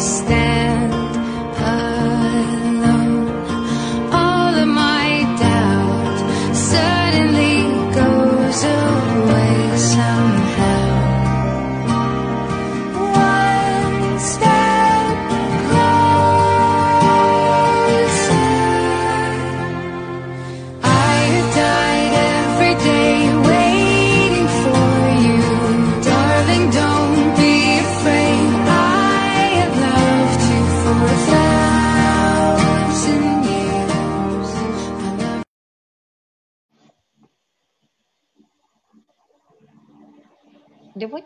stand alone. All of my doubt suddenly goes away somehow. One step closer. I have died every day waiting for you, darling. Don't be afraid. I have loved you for 1,000 years. I love. Dia pun?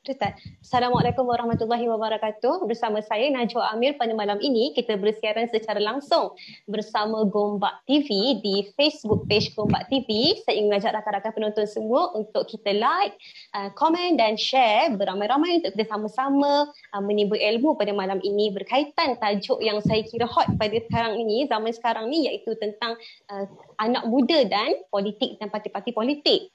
Dia tak? Assalamualaikum warahmatullahi wabarakatuh. Bersama saya Najwa Amir. Pada malam ini kita bersiaran secara langsung bersama Gombak TV di Facebook page Gombak TV. Saya ingin mengajak rakan-rakan penonton semua untuk kita like, komen dan share beramai-ramai untuk kita sama-sama menimba ilmu pada malam ini berkaitan tajuk yang saya kira hot pada sekarang ini, zaman sekarang ni, iaitu tentang anak muda dan politik dan parti-parti politik.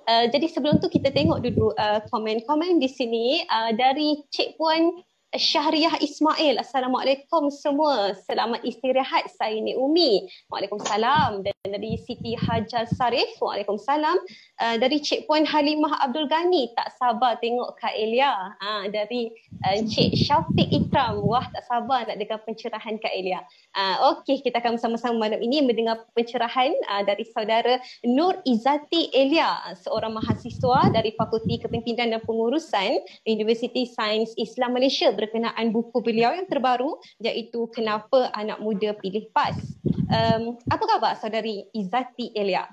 Jadi sebelum tu kita tengok dulu komen-komen di sini dari Cik Puan Syahriah Ismail. Assalamualaikum semua. Selamat istirahat. Saya Naomi. Waalaikumsalam. Dan dari Siti Hajar Sarif. Waalaikumsalam. Dari Cik Puan Halimah Abdul Ghani. Tak sabar tengok Kak Elia. Dari Cik Syafiq Ikram. Wah, tak sabar nak dengar pencerahan Kak Elia. Okey, kita akan bersama-sama malam ini mendengar pencerahan dari saudara Nur Izzati Elia, seorang mahasiswa dari Fakulti Kepimpinan dan Pengurusan Universiti Sains Islam Malaysia, berkenaan buku beliau yang terbaru, iaitu Kenapa Anak Muda Pilih PAS. Apa khabar saudari Izzati Elia?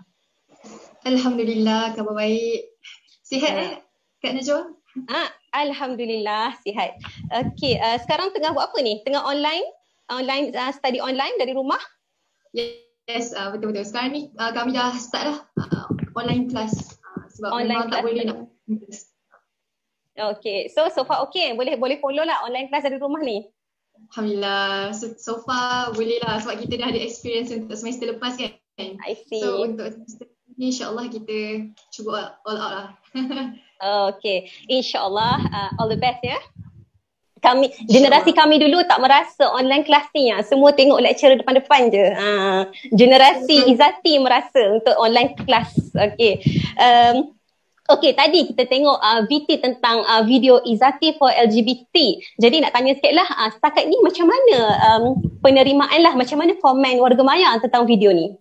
Alhamdulillah, khabar baik. Sihat Kak Najwa? Alhamdulillah sihat. Okey, sekarang tengah buat apa ni? Tengah online study online dari rumah? Yes, betul-betul. Sekarang ni kami dah start dah online class sebab Online memang tak class boleh betul. nak. Okey, so far okey, boleh follow lah online class dari rumah ni. Alhamdulillah, so far boleh lah sebab kita dah ada experience untuk semester lepas kan. I see. So untuk semester ni insyaAllah kita cuba all out lah. Okey, insyaAllah all the best ya. Generasi kami dulu tak merasa online class ni semua tengok lecturer depan-depan je. Generasi Izzati merasa untuk online class. Okey. Okey, tadi kita tengok VT tentang video Izzati for LGBT. Jadi nak tanya sikit lah, setakat ni macam mana penerimaan lah, macam mana komen warga maya tentang video ni?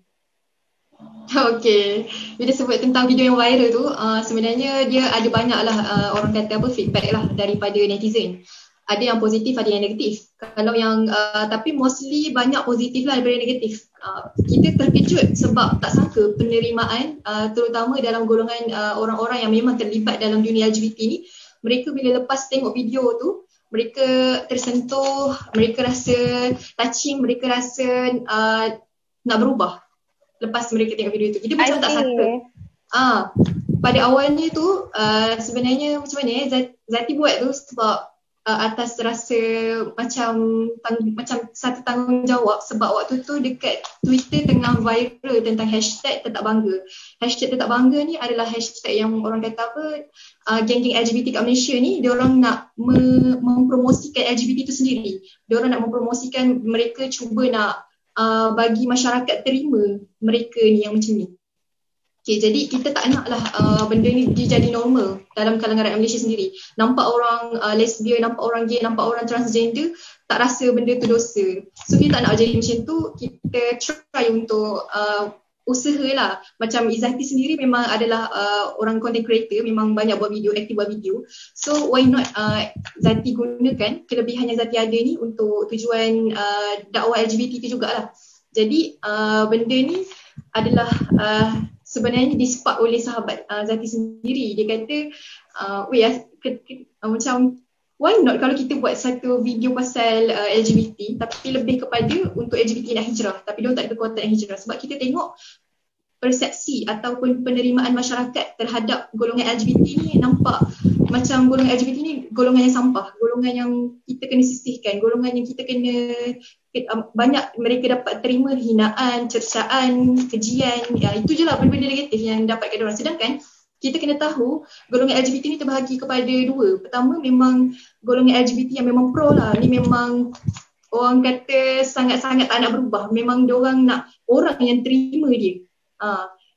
Okay, bila sebut tentang video yang viral tu, sebenarnya dia ada banyak lah orang kata feedback lah daripada netizen. Ada yang positif, ada yang negatif. Kalau yang tapi mostly banyak positif lah daripada negatif. Kita terkejut sebab tak sangka penerimaan terutama dalam golongan orang-orang yang memang terlibat dalam dunia LGBT ni, mereka bila lepas tengok video tu, mereka tersentuh, mereka rasa touching, mereka rasa nak berubah lepas mereka tengok video tu. Kita macam tak sangka. Pada awalnya tu sebenarnya macam mana Zati buat tu sebab atas rasa macam satu tanggungjawab, sebab waktu tu dekat Twitter tengah viral tentang hashtag tetap bangga. Hashtag tetap bangga ni adalah hashtag yang orang kata geng-geng LGBT kat Malaysia ni, diorang nak mempromosikan LGBT tu sendiri. Diorang nak mempromosikan, mereka cuba nak bagi masyarakat terima mereka ni yang macam ni. Okay, jadi kita tak nak lah benda ni dia jadi normal dalam kalangan rakyat Malaysia sendiri. Nampak orang lesbian, nampak orang gay, nampak orang transgender, tak rasa benda tu dosa. So kita tak nak jadi macam tu, kita try untuk usahalah. Macam Izzati sendiri memang adalah orang content creator, memang banyak buat video, aktif buat video. So why not Zati gunakan kelebihan yang Zati ada ni untuk tujuan dakwah LGBT tu jugalah. Jadi benda ni adalah sebenarnya dispark oleh sahabat Zati sendiri. Dia kata macam why not kalau kita buat satu video pasal LGBT tapi lebih kepada untuk LGBT nak hijrah, tapi dia tak ada kekuatan nak hijrah. Sebab kita tengok persepsi ataupun penerimaan masyarakat terhadap golongan LGBT ni nampak macam golongan LGBT ni golongan yang sampah, golongan yang kita kena sisihkan, golongan yang kita kena banyak mereka dapat terima hinaan, cercaan, kejian, itu je lah benda-benda negatif yang dapat kat diorang. Sedangkan kita kena tahu golongan LGBT ni terbahagi kepada dua. Pertama memang golongan LGBT yang memang pro lah. Ni memang orang kata sangat-sangat tak nak berubah. Memang diorang nak orang yang terima dia.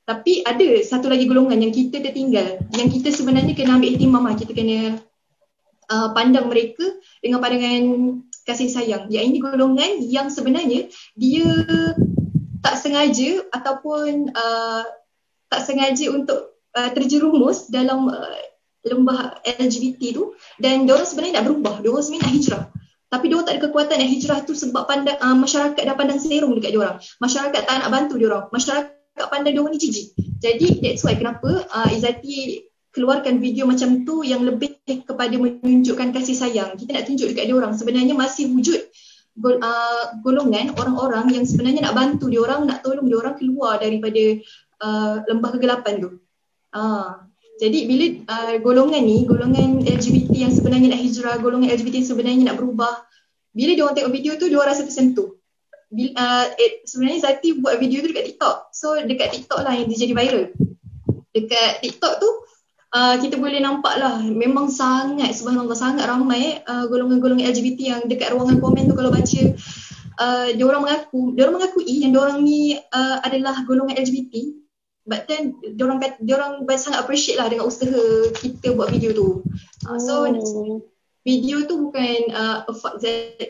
Tapi ada satu lagi golongan yang kita tertinggal. Yang kita sebenarnya kena ambil ihtimam lah. Kita kena pandang mereka dengan pandangan kasih sayang. Yang ini golongan yang sebenarnya dia tak sengaja ataupun tak sengaja untuk terjerumus dalam lembah LGBT tu, dan diorang sebenarnya nak berubah, diorang sebenarnya nak hijrah. Tapi diorang tak ada kekuatan nak hijrah tu sebab masyarakat dah pandang serong dekat diorang. Masyarakat tak nak bantu diorang. Masyarakat pandang diorang ni jijik. Jadi that's why kenapa Izzati keluarkan video macam tu yang lebih kepada menunjukkan kasih sayang. Kita nak tunjuk dekat diorang sebenarnya masih wujud golongan orang-orang yang sebenarnya nak bantu diorang, nak tolong diorang keluar daripada lembah kegelapan tu. Jadi bila golongan ni, golongan LGBT yang sebenarnya nak hijrah, golongan LGBT yang sebenarnya nak berubah, bila diorang tengok video tu, diorang rasa tersentuh. Sebenarnya Zati buat video tu dekat TikTok. So dekat TikTok lah yang dia jadi viral. Dekat TikTok tu kita boleh nampak lah memang sangat, subhanallah, sangat ramai golongan-golongan LGBT yang dekat ruangan komen tu kalau baca diorang mengakui yang diorang ni adalah golongan LGBT. But then diorang sangat appreciate lah dengan usaha kita buat video tu. So video tu bukan effort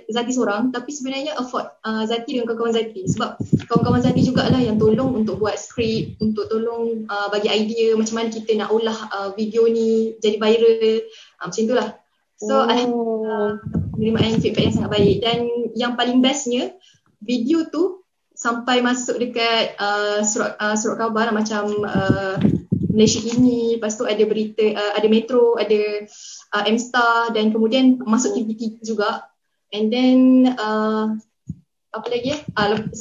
Zati seorang, tapi sebenarnya effort Zati dengan kawan-kawan Zati. Sebab kawan-kawan Zati jugalah yang tolong untuk buat skrip, untuk tolong bagi idea macam mana kita nak olah video ni jadi viral, macam itulah. So alhamdulillah penerimaan feedback yang sangat baik. Dan yang paling bestnya, video tu sampai masuk dekat surat khabar macam Malaysia Kini, lepas tu ada berita, ada Metro, ada M-Star, dan kemudian masuk TV3 juga. And then apa lagi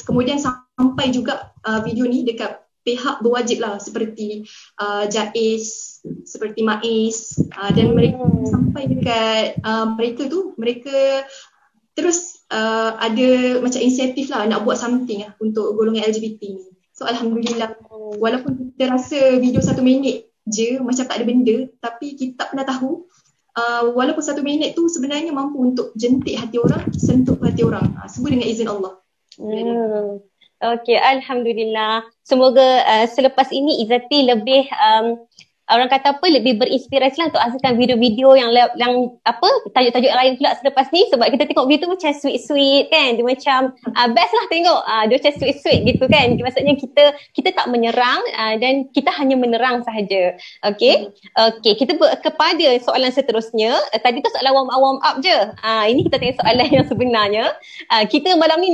kemudian sampai juga video ni dekat pihak berwajib lah seperti JAIS, seperti MAIS, dan mereka sampai dekat mereka terus ada macam inisiatif lah nak buat something lah untuk golongan LGBT ni. So alhamdulillah, walaupun kita rasa video 1 minit je macam tak ada benda, tapi kita tak pernah tahu walaupun 1 minit tu sebenarnya mampu untuk jentik hati orang, sentuh hati orang, semua dengan izin Allah. Okey, alhamdulillah. Semoga selepas ini Izzati lebih orang kata apa, lebih berinspirasi lah untuk hasilkan video-video yang apa, tajuk-tajuk lain pula selepas ni. Sebab kita tengok video tu macam sweet-sweet kan, dia macam best lah tengok, dia macam sweet-sweet gitu kan. Maksudnya kita tak menyerang dan kita hanya menerang sahaja. Okay, kita kepada soalan seterusnya. Tadi tu soalan warm up je, ini kita tengok soalan yang sebenarnya. Kita malam ni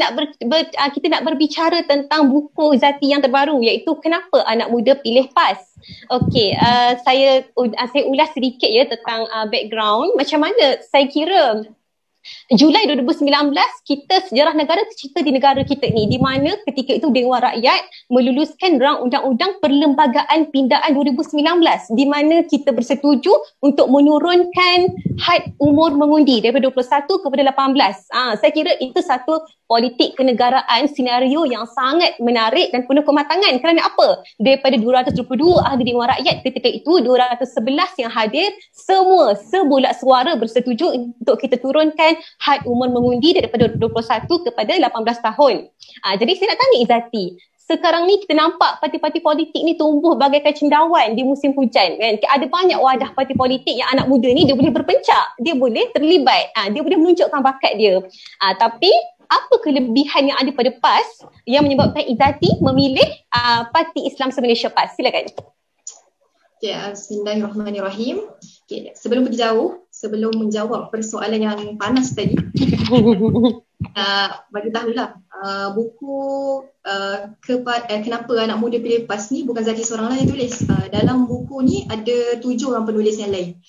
kita nak berbicara tentang buku Zati yang terbaru, iaitu Kenapa Anak Muda Pilih PAS. Okey, saya ulas sedikit ya tentang background. Macam mana saya kira Julai 2019 kita sejarah negara tercipta di negara kita ni, di mana ketika itu Dewan Rakyat meluluskan rang undang-undang Perlembagaan Pindaan 2019, di mana kita bersetuju untuk menurunkan had umur mengundi daripada 21 kepada 18. Saya kira itu satu politik kenegaraan, senario yang sangat menarik dan penuh kematangan. Kerana apa? Daripada 222 ahli Dewan Rakyat ketika itu, 211 yang hadir, semua sebulat suara bersetuju untuk kita turunkan had umur mengundi daripada 21 kepada 18 tahun. Jadi saya nak tanya Izzati, sekarang ni kita nampak parti-parti politik ni tumbuh bagaikan cendawan di musim hujan kan. Ada banyak wadah parti politik yang anak muda ni dia boleh berpencak, dia boleh terlibat, dia boleh menunjukkan bakat dia. Tapi apa kelebihan yang ada pada PAS yang menyebabkan Izzati memilih Parti Islam Se-Malaysia PAS? Silakan. Bismillahirrahmanirrahim. Sebelum pergi jauh, sebelum menjawab persoalan yang panas tadi, bagi tahulah buku Kenapa Anak Muda Pilih PAS ni bukan Zati seorang lah yang tulis. Dalam buku ni ada 7 orang penulis yang lain.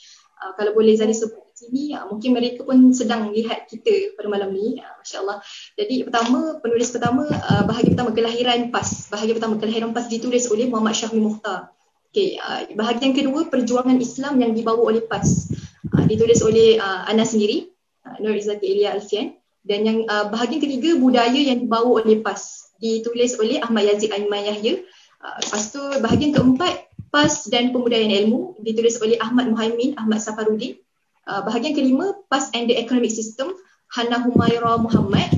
Kalau boleh Zati sebut di sini, mungkin mereka pun sedang lihat kita pada malam ni, masya-Allah. Jadi penulis pertama, bahagian pertama kelahiran PAS. Bahagian pertama kelahiran PAS ditulis oleh Muhammad Syahmi Mukhtar. Bahagian kedua, perjuangan Islam yang dibawa oleh PAS, ditulis oleh Ana sendiri, Nur Izzati Elia Alfian. Dan yang bahagian ketiga, budaya yang dibawa oleh PAS, ditulis oleh Ahmad Yazid Aiman Yahya. Lepas tu bahagian keempat, PAS dan Pembudayaan Ilmu ditulis oleh Ahmad Muhaimin Ahmad Safarudin. Bahagian kelima, PAS and the Economic System, Hana Humaira Muhammad.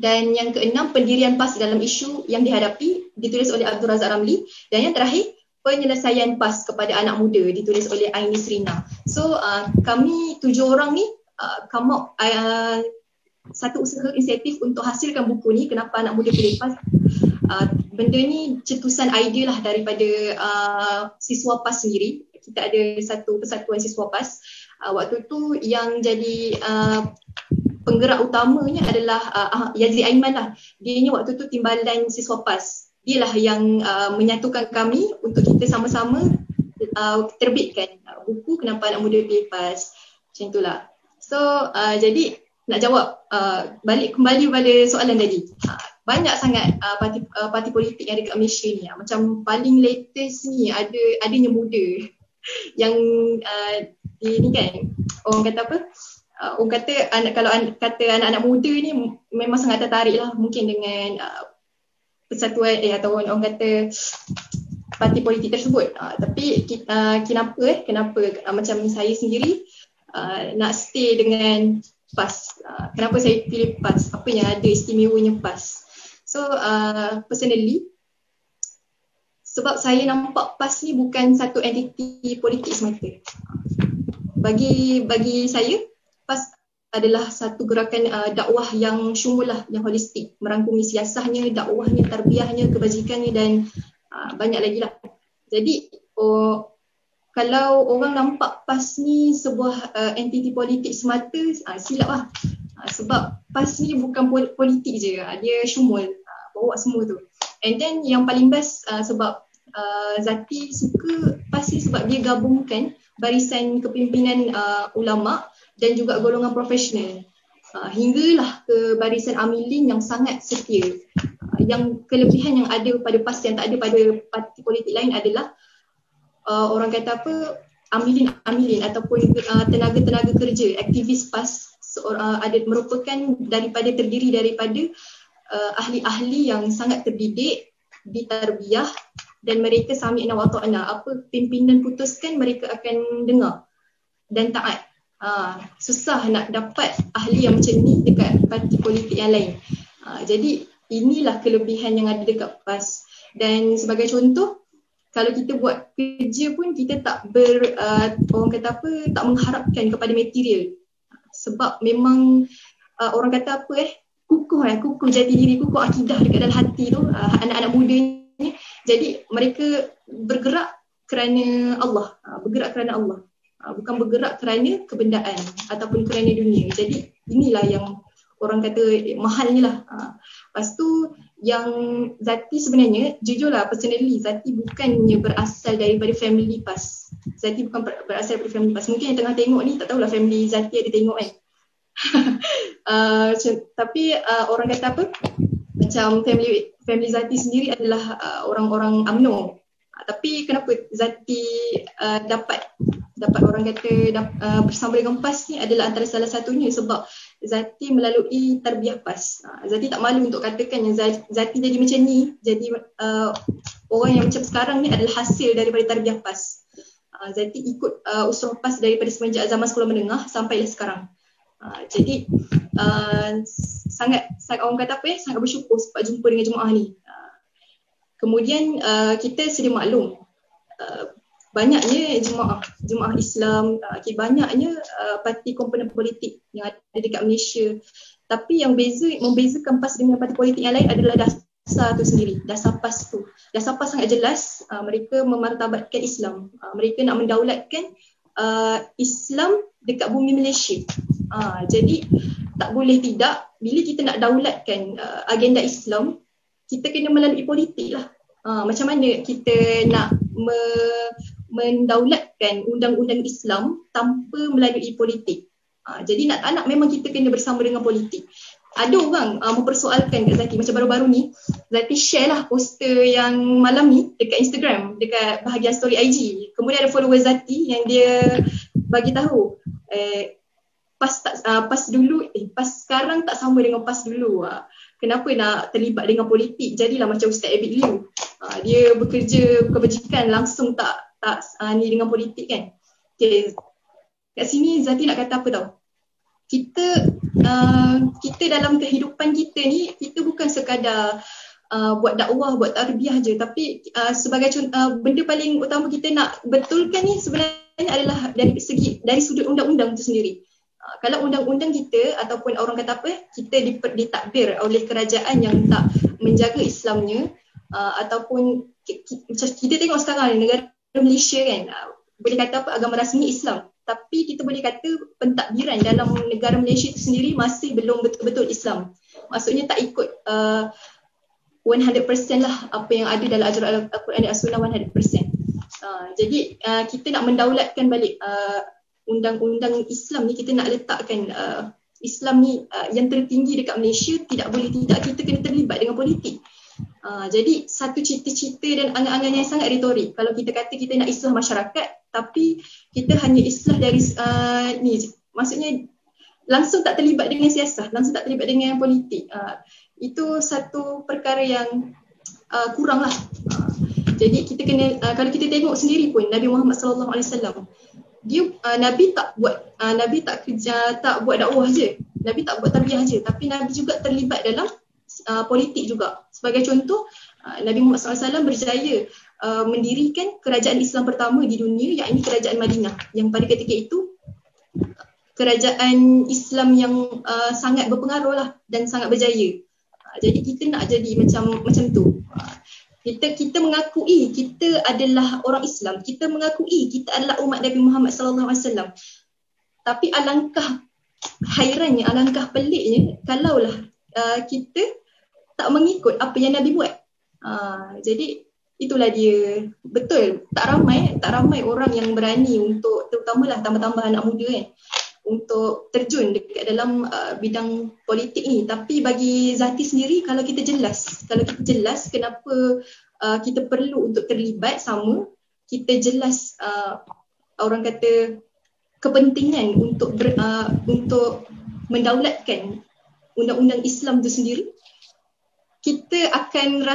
Dan yang keenam, pendirian PAS dalam isu yang dihadapi, ditulis oleh Abdul Razak Ramli. Dan yang terakhir, penyelesaian PAS kepada anak muda, ditulis oleh Aini Srina. So kami 7 orang ni come up satu usaha inisiatif untuk hasilkan buku ni, Kenapa Anak Muda Pilih PAS. Benda ni cetusan idea lah daripada siswa PAS sendiri. Kita ada satu persatuan siswa PAS. Waktu tu yang jadi penggerak utamanya adalah Yazid Aiman lah. Dia ni waktu tu timbalan siswa PAS. Dialah yang menyatukan kami untuk kita sama-sama terbitkan buku Kenapa Anak Muda Pilih PAS. Macam itulah. So jadi nak jawab kembali pada soalan tadi. Banyak sangat parti politik yang ada kat Malaysia ni. Macam paling latest ni adanya muda yang ni kan, orang kata apa? Orang kata anak-anak muda ni memang sangat tertarik lah mungkin dengan persatuan atau orang kata parti politik tersebut. Tapi kenapa macam saya sendiri nak stay dengan PAS. Kenapa saya pilih PAS? Apa yang ada istimewanya PAS? So personally, sebab saya nampak PAS ni bukan satu entiti politik semata. Bagi saya, PAS adalah satu gerakan dakwah yang syumul lah, yang holistik, merangkumi siasahnya, dakwahnya, tarbiyahnya, kebajikannya dan banyak lagi lah. Jadi kalau orang nampak PAS ni sebuah entiti politik semata, silap lah. Sebab PAS ni bukan politik je, dia syumul, bawa semua tu. And then yang paling best sebab Zati suka PAS ni sebab dia gabungkan barisan kepimpinan ulama' dan juga golongan profesional. Hinggalah ke barisan amilin yang sangat setia. Yang kelebihan yang ada pada PAS yang tak ada pada parti politik lain adalah orang kata apa, amilin ataupun tenaga-tenaga kerja, aktivis PAS terdiri daripada ahli-ahli yang sangat terdidik, ditarbiyah, dan mereka sami'na wa ta'na. Apa pimpinan putuskan, mereka akan dengar dan taat. Susah nak dapat ahli yang macam ni dekat parti politik yang lain. Jadi inilah kelebihan yang ada dekat PAS. Dan sebagai contoh, kalau kita buat kerja pun kita tak orang kata apa, tak mengharapkan kepada material. Sebab memang orang kata apa kukuh jati diri, kukuh akidah dekat dalam hati tu anak-anak muda ni. Jadi mereka bergerak kerana Allah, bukan bergerak kerana kebendaan ataupun kerana dunia. Jadi inilah yang orang kata mahalnya lah. Lepas tu yang Zati sebenarnya, jujurlah personally, Zati bukannya berasal daripada family PAS. Zati bukan berasal daripada family PAS. Mungkin yang tengah tengok ni tak tahulah family Zati ada tengok kan. Tapi orang kata apa, macam family Zati sendiri adalah orang-orang UMNO. Tapi kenapa Zati dapat orang kata bersama dengan PAS ni adalah antara salah satunya sebab Zati melalui tarbiyah PAS. Zati tak malu untuk katakan yang Zati jadi macam ni, jadi orang yang macam sekarang ni adalah hasil daripada tarbiyah PAS. Zati ikut usrah PAS daripada semenjak zaman sekolah menengah sampailah sekarang. Jadi sangat orang kata apa sangat bersyukur sebab jumpa dengan jemaah ni. Kemudian kita sedia maklum banyaknya jemaah Islam, banyaknya parti komponen politik yang ada dekat Malaysia. Tapi yang membezakan PAS dengan parti politik yang lain adalah dasar tu sendiri. Dasar PAS tu. Dasar PAS sangat jelas, mereka memartabatkan Islam. Mereka nak mendaulatkan Islam dekat bumi Malaysia. Jadi tak boleh tidak, bila kita nak daulatkan agenda Islam, kita kena melalui politik lah. Macam mana kita nak mendaulatkan undang-undang Islam tanpa melalui politik. Jadi nak tak nak memang kita kena bersama dengan politik. Ada orang mempersoalkan kat Zati, macam baru-baru ni Zati share lah poster yang malam ni dekat Instagram, dekat bahagian story IG. Kemudian ada follower Zati yang dia bagi tahu PAS dulu, PAS sekarang tak sama dengan PAS dulu. Kenapa nak terlibat dengan politik? Jadilah macam Ustaz Abid Liu. Dia bekerja kebajikan, langsung tak ni dengan politik kan. Okay. Kat sini Zati nak kata apa tau, kita dalam kehidupan kita ni, kita bukan sekadar buat dakwah, buat tarbiyah je, tapi sebagai benda paling utama kita nak betulkan ni sebenarnya adalah dari sudut undang-undang tu sendiri. Kalau undang-undang kita ataupun orang kata apa, kita ditakbir oleh kerajaan yang tak menjaga Islamnya, ataupun kita tengok sekarang negara Malaysia kan, boleh kata apa, agama rasmi Islam, tapi kita boleh kata pentadbiran dalam negara Malaysia itu sendiri masih belum betul-betul Islam. Maksudnya tak ikut 100% lah apa yang ada dalam ajaran Al-Quran dan As-Sunnah 100%. Jadi kita nak mendaulatkan balik undang-undang Islam ni, kita nak letakkan Islam ni yang tertinggi dekat Malaysia, tidak boleh tidak kita kena terlibat dengan politik. Jadi satu cita-cita dan angan-angan yang sangat retorik. Kalau kita kata kita nak islah masyarakat, tapi kita hanya islah dari ni, maksudnya langsung tak terlibat dengan siasah, langsung tak terlibat dengan politik. Itu satu perkara yang kurang lah. Jadi kita kena, kalau kita tengok sendiri pun Nabi Muhammad SAW, dia Nabi tak buat dakwah je, Nabi tak buat tarbiyah je, tapi Nabi juga terlibat dalam politik juga. Sebagai contoh, Nabi Muhammad SAW berjaya mendirikan kerajaan Islam pertama di dunia, iaitu kerajaan Madinah, yang pada ketika itu kerajaan Islam yang sangat berpengaruh lah dan sangat berjaya. Jadi kita nak jadi macam tu. Kita mengakui kita adalah orang Islam, kita mengakui kita adalah umat Nabi Muhammad SAW. Tapi alangkah hairannya, alangkah peliknya kalaulah kita tak mengikut apa yang Nabi buat. Jadi itulah dia. Betul, tak ramai orang yang berani untuk, terutamalah tambah-tambah anak muda kan, untuk terjun dekat dalam bidang politik ni. Tapi bagi Zati sendiri, kalau kita jelas kenapa kita perlu untuk terlibat sama, kita jelas orang kata kepentingan untuk mendaulatkan undang-undang Islam tu sendiri, kita akan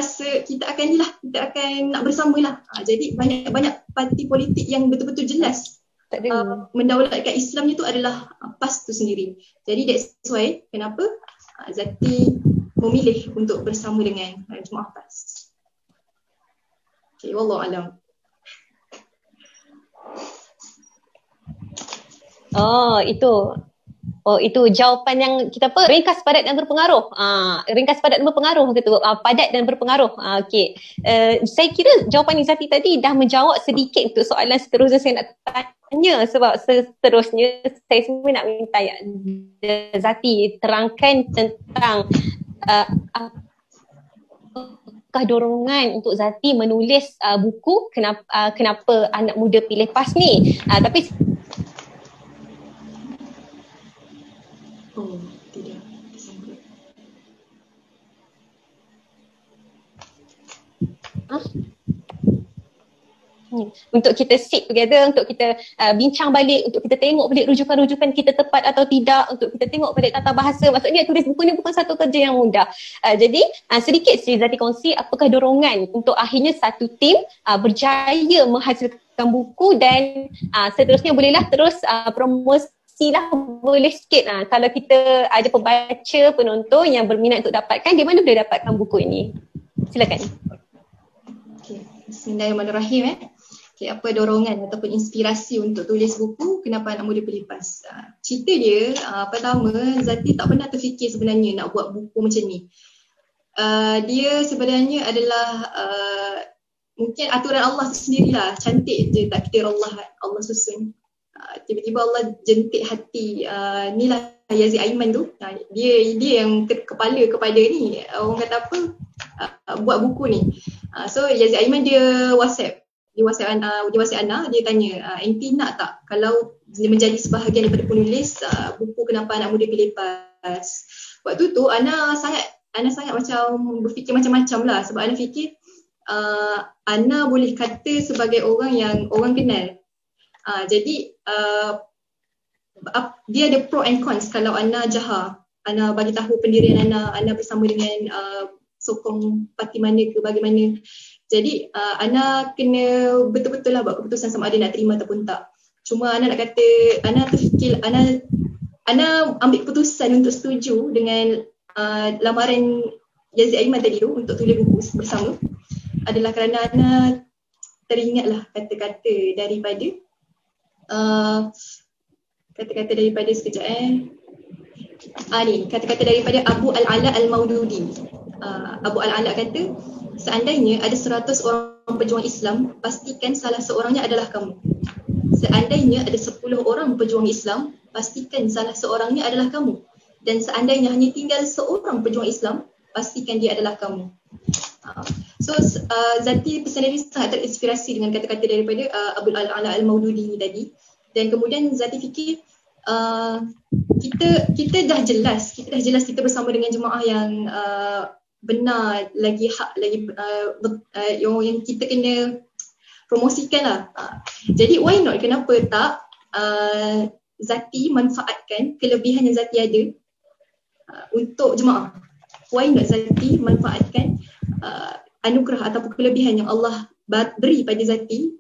nak bersamalah. Jadi banyak parti politik yang betul-betul jelas mendaulatkan Islamnya tu adalah PAS tu sendiri. Jadi that's why kenapa Zati memilih untuk bersama dengan Jemaah PAS. Okay, wallahu alam. Itu jawapan yang kita ringkas, padat dan berpengaruh. Ringkas, padat dan berpengaruh gitu. Padat dan berpengaruh. Okey. Saya kira jawapan Zati tadi dah menjawab sedikit untuk soalan seterusnya saya nak tanya, sebab seterusnya saya semua nak minta Zati terangkan tentang apakah dorongan untuk Zati menulis buku kenapa anak muda pilih PAS ni. Tapi tidak tersangkut. Untuk kita sit together, untuk kita bincang balik, untuk kita tengok balik rujukan-rujukan kita tepat atau tidak, untuk kita tengok balik tata bahasa. Maksudnya tulis buku ni bukan satu kerja yang mudah. Jadi sedikit Zati kongsi apakah dorongan untuk akhirnya satu tim berjaya menghasilkan buku, dan seterusnya bolehlah terus promosi lah, boleh sikit kalau kita ada pembaca, penonton yang berminat untuk dapatkan, di mana boleh dapatkan buku ini? Silakan. Okay. Bismillahirrahmanirrahim. Okay, apa dorongan ataupun inspirasi untuk tulis buku Kenapa Anak Muda Pilih PAS? Cerita dia, pertama, Zati tak pernah terfikir sebenarnya nak buat buku macam ni. Dia sebenarnya adalah mungkin aturan Allah sendirilah, cantik je takdir Allah susun. Tiba-tiba Allah jentik hati inilah Yazid Aiman tu. Dia yang kepala kepada ni, orang kata apa, buat buku ni. So Yazid Aiman dia WhatsApp Ana, dia tanya, "Enti nak tak kalau menjadi sebahagian daripada penulis buku Kenapa Anak Muda Pilih PAS?" Waktu tu Ana sangat macam berfikir macam-macam lah, sebab Ana fikir Ana boleh kata sebagai orang yang orang kenal. Jadi dia ada pro and cons. Kalau Ana Ana bagi tahu pendirian Ana bersama dengan sokong parti mana ke bagaimana. Jadi Ana kena betul-betul lah buat keputusan sama ada nak terima ataupun tak. Cuma Ana nak kata, Ana terfikir, Ana ambil keputusan untuk setuju dengan lamaran Yazid Aiman tadi tu untuk tulis buku bersama adalah kerana Ana teringatlah kata-kata daripada sekejap kata-kata daripada Abu Al-Ala Al-Maududi. Abu Al-Ala kata, seandainya ada 100 orang pejuang Islam, pastikan salah seorangnya adalah kamu. Seandainya ada 10 orang pejuang Islam, pastikan salah seorangnya adalah kamu. Dan seandainya hanya tinggal seorang pejuang Islam, pastikan dia adalah kamu. So Zati personally sangat terinspirasi dengan kata-kata daripada Abu Al-Ala Al-Maududi ni tadi. Dan kemudian Zati fikir kita dah jelas kita bersama dengan jemaah yang benar, lagi hak, lagi yang kita kena promosikan lah. Jadi why not, kenapa tak Zati manfaatkan kelebihan yang Zati ada untuk jemaah. Why not Zati manfaatkan anugerah ataupun kelebihan yang Allah beri pada Zati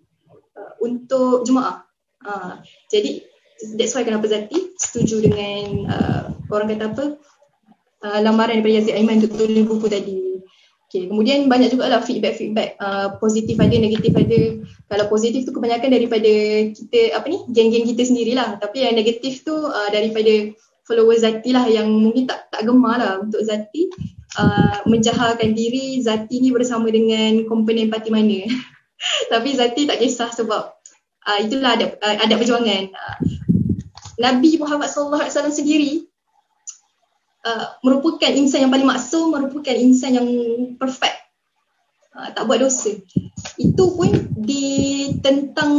untuk jemaah. Jadi that's why kenapa Zati setuju dengan orang kata apa, lamaran daripada Yazid Aiman untuk tulis buku tadi. Okay, kemudian banyak jugalah feedback positif ada, negatif ada. Kalau positif tu kebanyakan daripada kita geng-geng kita sendirilah, tapi yang negatif tu daripada followers Zati lah, yang mungkin tak gemar lah untuk Zati menjahalkan diri Zati ni bersama dengan komponen parti mana. Tapi Zati tak kisah sebab itulah adab perjuangan. Nabi Muhammad SAW sendiri merupakan insan yang paling maksum, merupakan insan yang perfect, tak buat dosa. Itu pun ditentang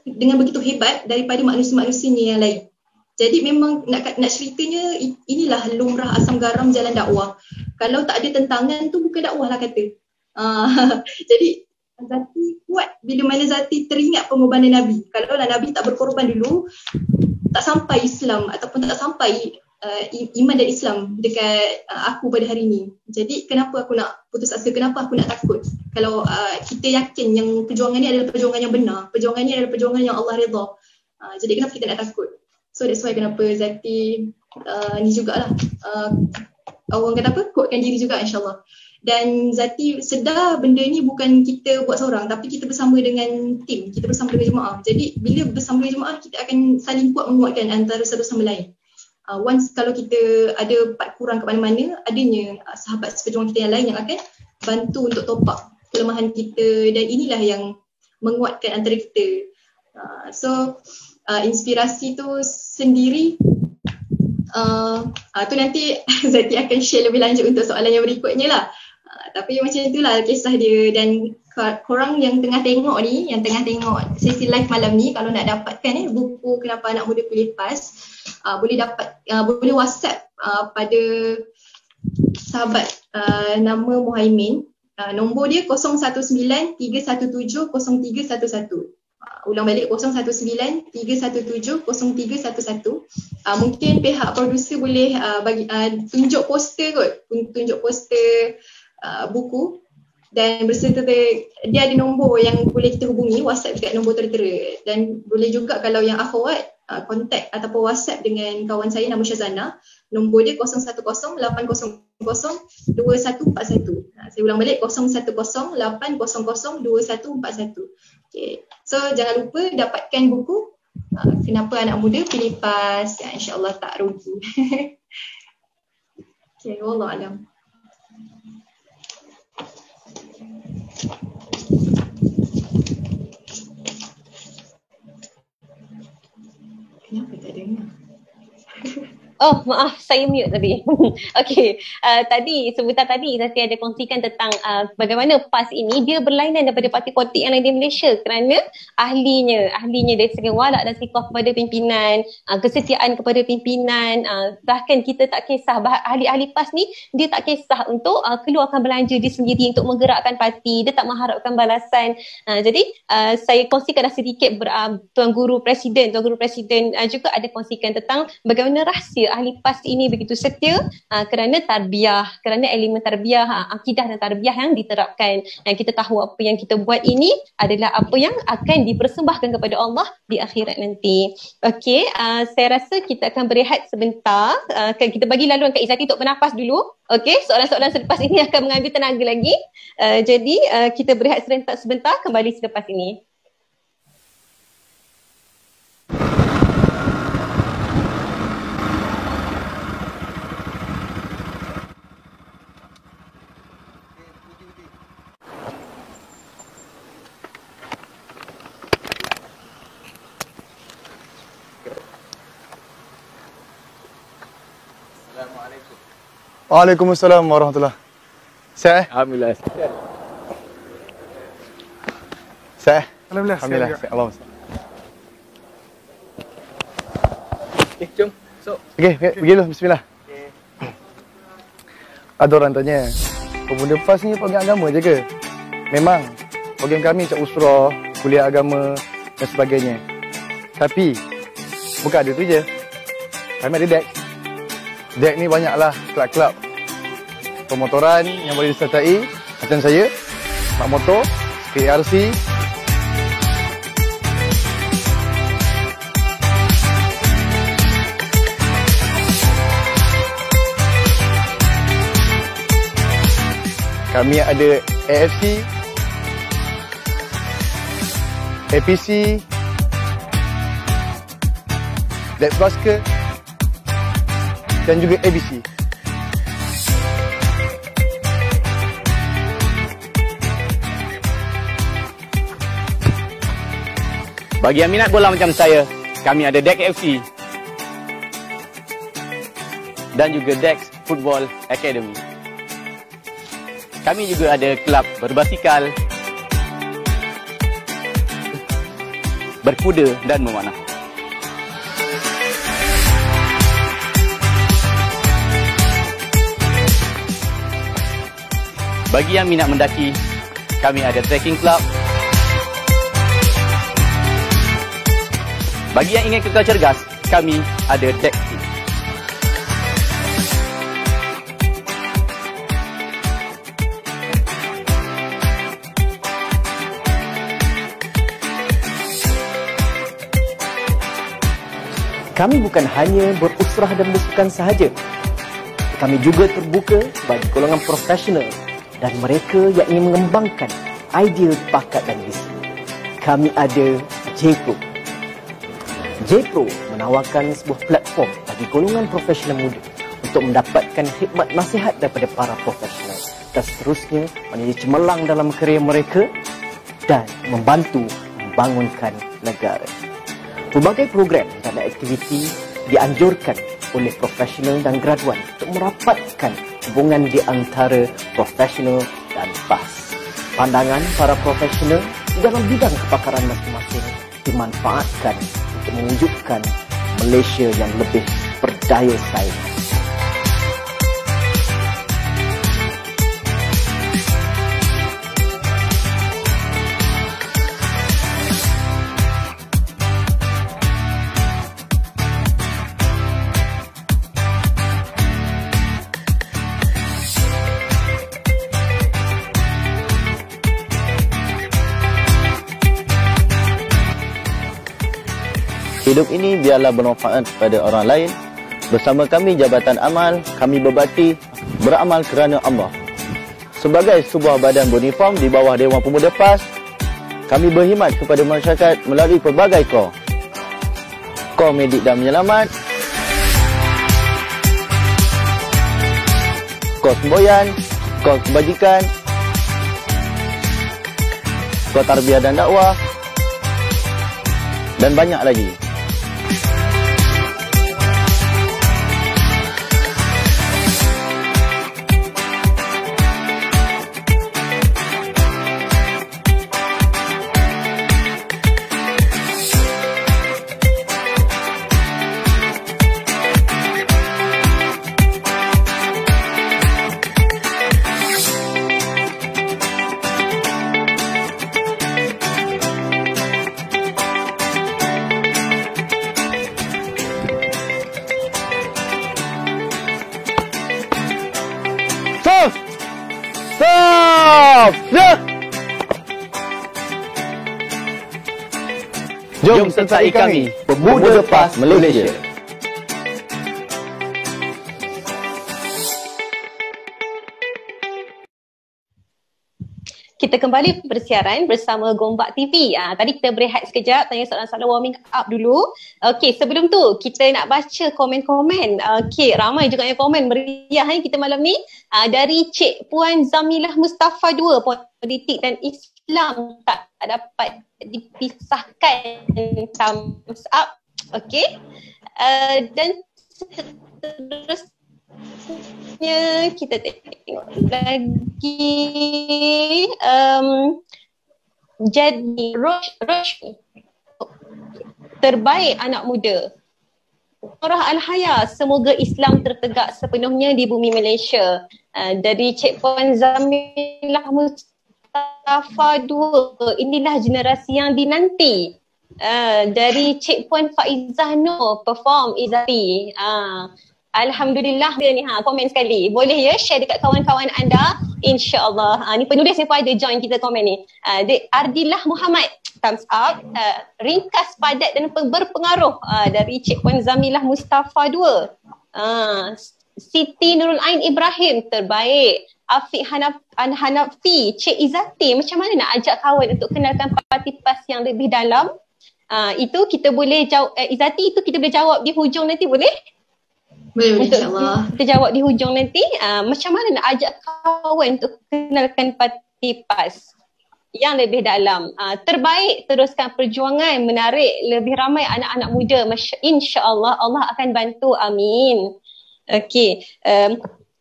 dengan begitu hebat daripada manusia-manusianya yang lain. Jadi memang nak ceritanya, inilah lumrah asam garam jalan dakwah. Kalau tak ada tentangan tu bukan dakwah lah kata. Jadi Zati kuat bila mana Zati teringat pengorbanan Nabi. Kalau lah Nabi tak berkorban dulu, tak sampai Islam ataupun tak sampai iman dan Islam dekat aku pada hari ni. Jadi kenapa aku nak putus asa, kenapa aku nak takut? Kalau kita yakin yang perjuangan ni adalah perjuangan yang benar, perjuangan ni adalah perjuangan yang Allah redha. Jadi kenapa kita nak takut? So that's why kenapa Zati ni jugalah orang kata apa, kuatkan diri juga insyaAllah. Dan Zati sedar benda ni bukan kita buat seorang, tapi kita bersama dengan tim, kita bersama dengan jemaah. Jadi bila bersama dengan jemaah, kita akan saling kuat menguatkan antara satu sama lain. Once kalau kita ada part kurang ke mana-mana, adanya sahabat seperjuangan kita yang lain yang akan bantu untuk top up kelemahan kita, dan inilah yang menguatkan antara kita. So inspirasi tu sendiri tu nanti Zati akan share lebih lanjut untuk soalan yang berikutnya lah. Tapi macam itulah kisah dia. Dan korang yang tengah tengok ni, yang tengah tengok sesi live malam ni, kalau nak dapatkan buku Kenapa Anak Muda Pilih PAS, boleh WhatsApp pada sahabat nama Muhaimin. Nombor dia 019-317-0311. Ulang balik 019-317-0311. Mungkin pihak producer boleh tunjuk poster kot, tunjuk poster buku, dan berserta dia ada nombor yang boleh kita hubungi, WhatsApp dekat nombor tertera. Dan boleh juga kalau yang akhwat kontak ataupun WhatsApp dengan kawan saya nama Syazana, nombor dia 0108002141. Saya ulang balik 0108002141. Okay. So jangan lupa dapatkan buku Kenapa Anak Muda Pilih PAS, insya-Allah tak rugi. Okay, wallahu alam. Kenapa tak dengar? Oh, maaf, saya mute tadi. Okey, tadi sebentar tadi saya ada kongsikan tentang bagaimana PAS ini dia berlainan daripada parti politik yang lain di Malaysia, kerana ahlinya dari segi walak dan sikap kepada pimpinan, kesetiaan kepada pimpinan, bahkan kita tak kisah, ahli-ahli PAS ni dia tak kisah untuk keluarkan belanja dia sendiri untuk menggerakkan parti, dia tak mengharapkan balasan. Jadi saya kongsikan sedikit Tuan Guru Presiden juga ada kongsikan tentang bagaimana rahsia ahli PAS ini begitu setia kerana tarbiyah, kerana elemen tarbiyah, akidah dan tarbiyah yang diterapkan. Yang kita tahu apa yang kita buat ini adalah apa yang akan dipersembahkan kepada Allah di akhirat nanti. Okey, saya rasa kita akan berehat sebentar. Kita bagi laluan Kak Izzati untuk bernafas dulu. Okey, soalan-soalan selepas ini akan mengambil tenaga lagi. Jadi kita berehat sebentar, kembali selepas ini. Waalaikumsalam warahmatullahi. Sihat? Alhamdulillah. Sihat? Alhamdulillah. Alhamdulillah. Allah. Jom. So. Okey, pergi dulu. Bismillah. Ada orang tanya, pemuda PAS ni program agama je ke? Memang, program kami macam usrah, kuliah agama dan sebagainya. Tapi, bukan ada tu je. Kami ada DEX. DEX ni banyaklah kelab-kelab pemotoran yang boleh disertai. Macam saya, Mak Motor, KRC, kami ada AFC, APC, DEX Basker dan juga ABC. Bagi yang minat bola macam saya, kami ada DEX FC dan juga DEX Football Academy. Kami juga ada kelab berbasikal, berkuda dan memanah. Bagi yang minat mendaki, kami ada trekking club. Bagi yang ingin kekal cergas, kami ada DEX Team. Kami bukan hanya berusrah dan bersukan sahaja. Kami juga terbuka bagi golongan profesional dan mereka yang ingin mengembangkan idea, bakat dan visi. Kami ada J-Pro. J-Pro menawarkan sebuah platform bagi golongan profesional muda untuk mendapatkan khidmat nasihat daripada para profesional dan seterusnya menjadi cemerlang dalam kerjaya mereka dan membantu membangunkan negara. Pelbagai program dan aktiviti dianjurkan oleh profesional dan graduan untuk merapatkan hubungan di antara profesional dan PAS. Pandangan para profesional dalam bidang kepakaran masing-masing dimanfaatkan untuk mewujudkan Malaysia yang lebih berdaya saing. Hidup ini biarlah bermanfaat kepada orang lain. Bersama kami Jabatan Amal, kami berbakti beramal kerana Allah. Sebagai sebuah badan beruniform di bawah Dewan Pemuda PAS, kami berkhidmat kepada masyarakat melalui pelbagai kor. Kor medik dan menyelamat, kor semboyan, kor kebajikan, kor tarbiyah dan dakwah, dan banyak lagi. Jom sertai kami, Pemuda PAS Malaysia. Kita kembali bersiaran bersama Gombak TV. Tadi kita berehat sekejap, tanya soalan-soalan warming up dulu. Okey, sebelum tu kita nak baca komen-komen. Okey, ramai juga yang komen meriah kita malam ni. Dari Cik Puan Zamilah Mustafa 2, politik dan Islam tak dapat dipisahkan, thumbs up. Okey. Dan seterusnya kita tengok lagi. Jadi Rosh terbaik anak muda. Surah Al-Haya, semoga Islam tertegak sepenuhnya di bumi Malaysia. Dari Cik Puan Zamilah Mustafa 2, inilah generasi yang dinanti. Dari Cik Puan Faizah Nur, perform Izati. Alhamdulillah dia ni komen sekali. Boleh ya share dekat kawan-kawan anda, insya-Allah. Ni penulis ni pun ada join kita komen ni. Ardillah Muhammad, thumbs up. Ringkas, padat dan berpengaruh, dari Cik Puan Zamilah Mustafa 2. Siti Nurul Ain Ibrahim, terbaik. Afiq Hanafi, Cik Izati, macam mana nak ajak kawan untuk kenalkan parti PAS yang lebih dalam? Itu kita boleh jawab, Izati, itu kita boleh jawab di hujung nanti, boleh? Boleh, insyaAllah. Kita jawab di hujung nanti. Macam mana nak ajak kawan untuk kenalkan parti PAS yang lebih dalam? Terbaik, teruskan perjuangan, menarik lebih ramai anak-anak muda. InsyaAllah Allah akan bantu, amin. Okey,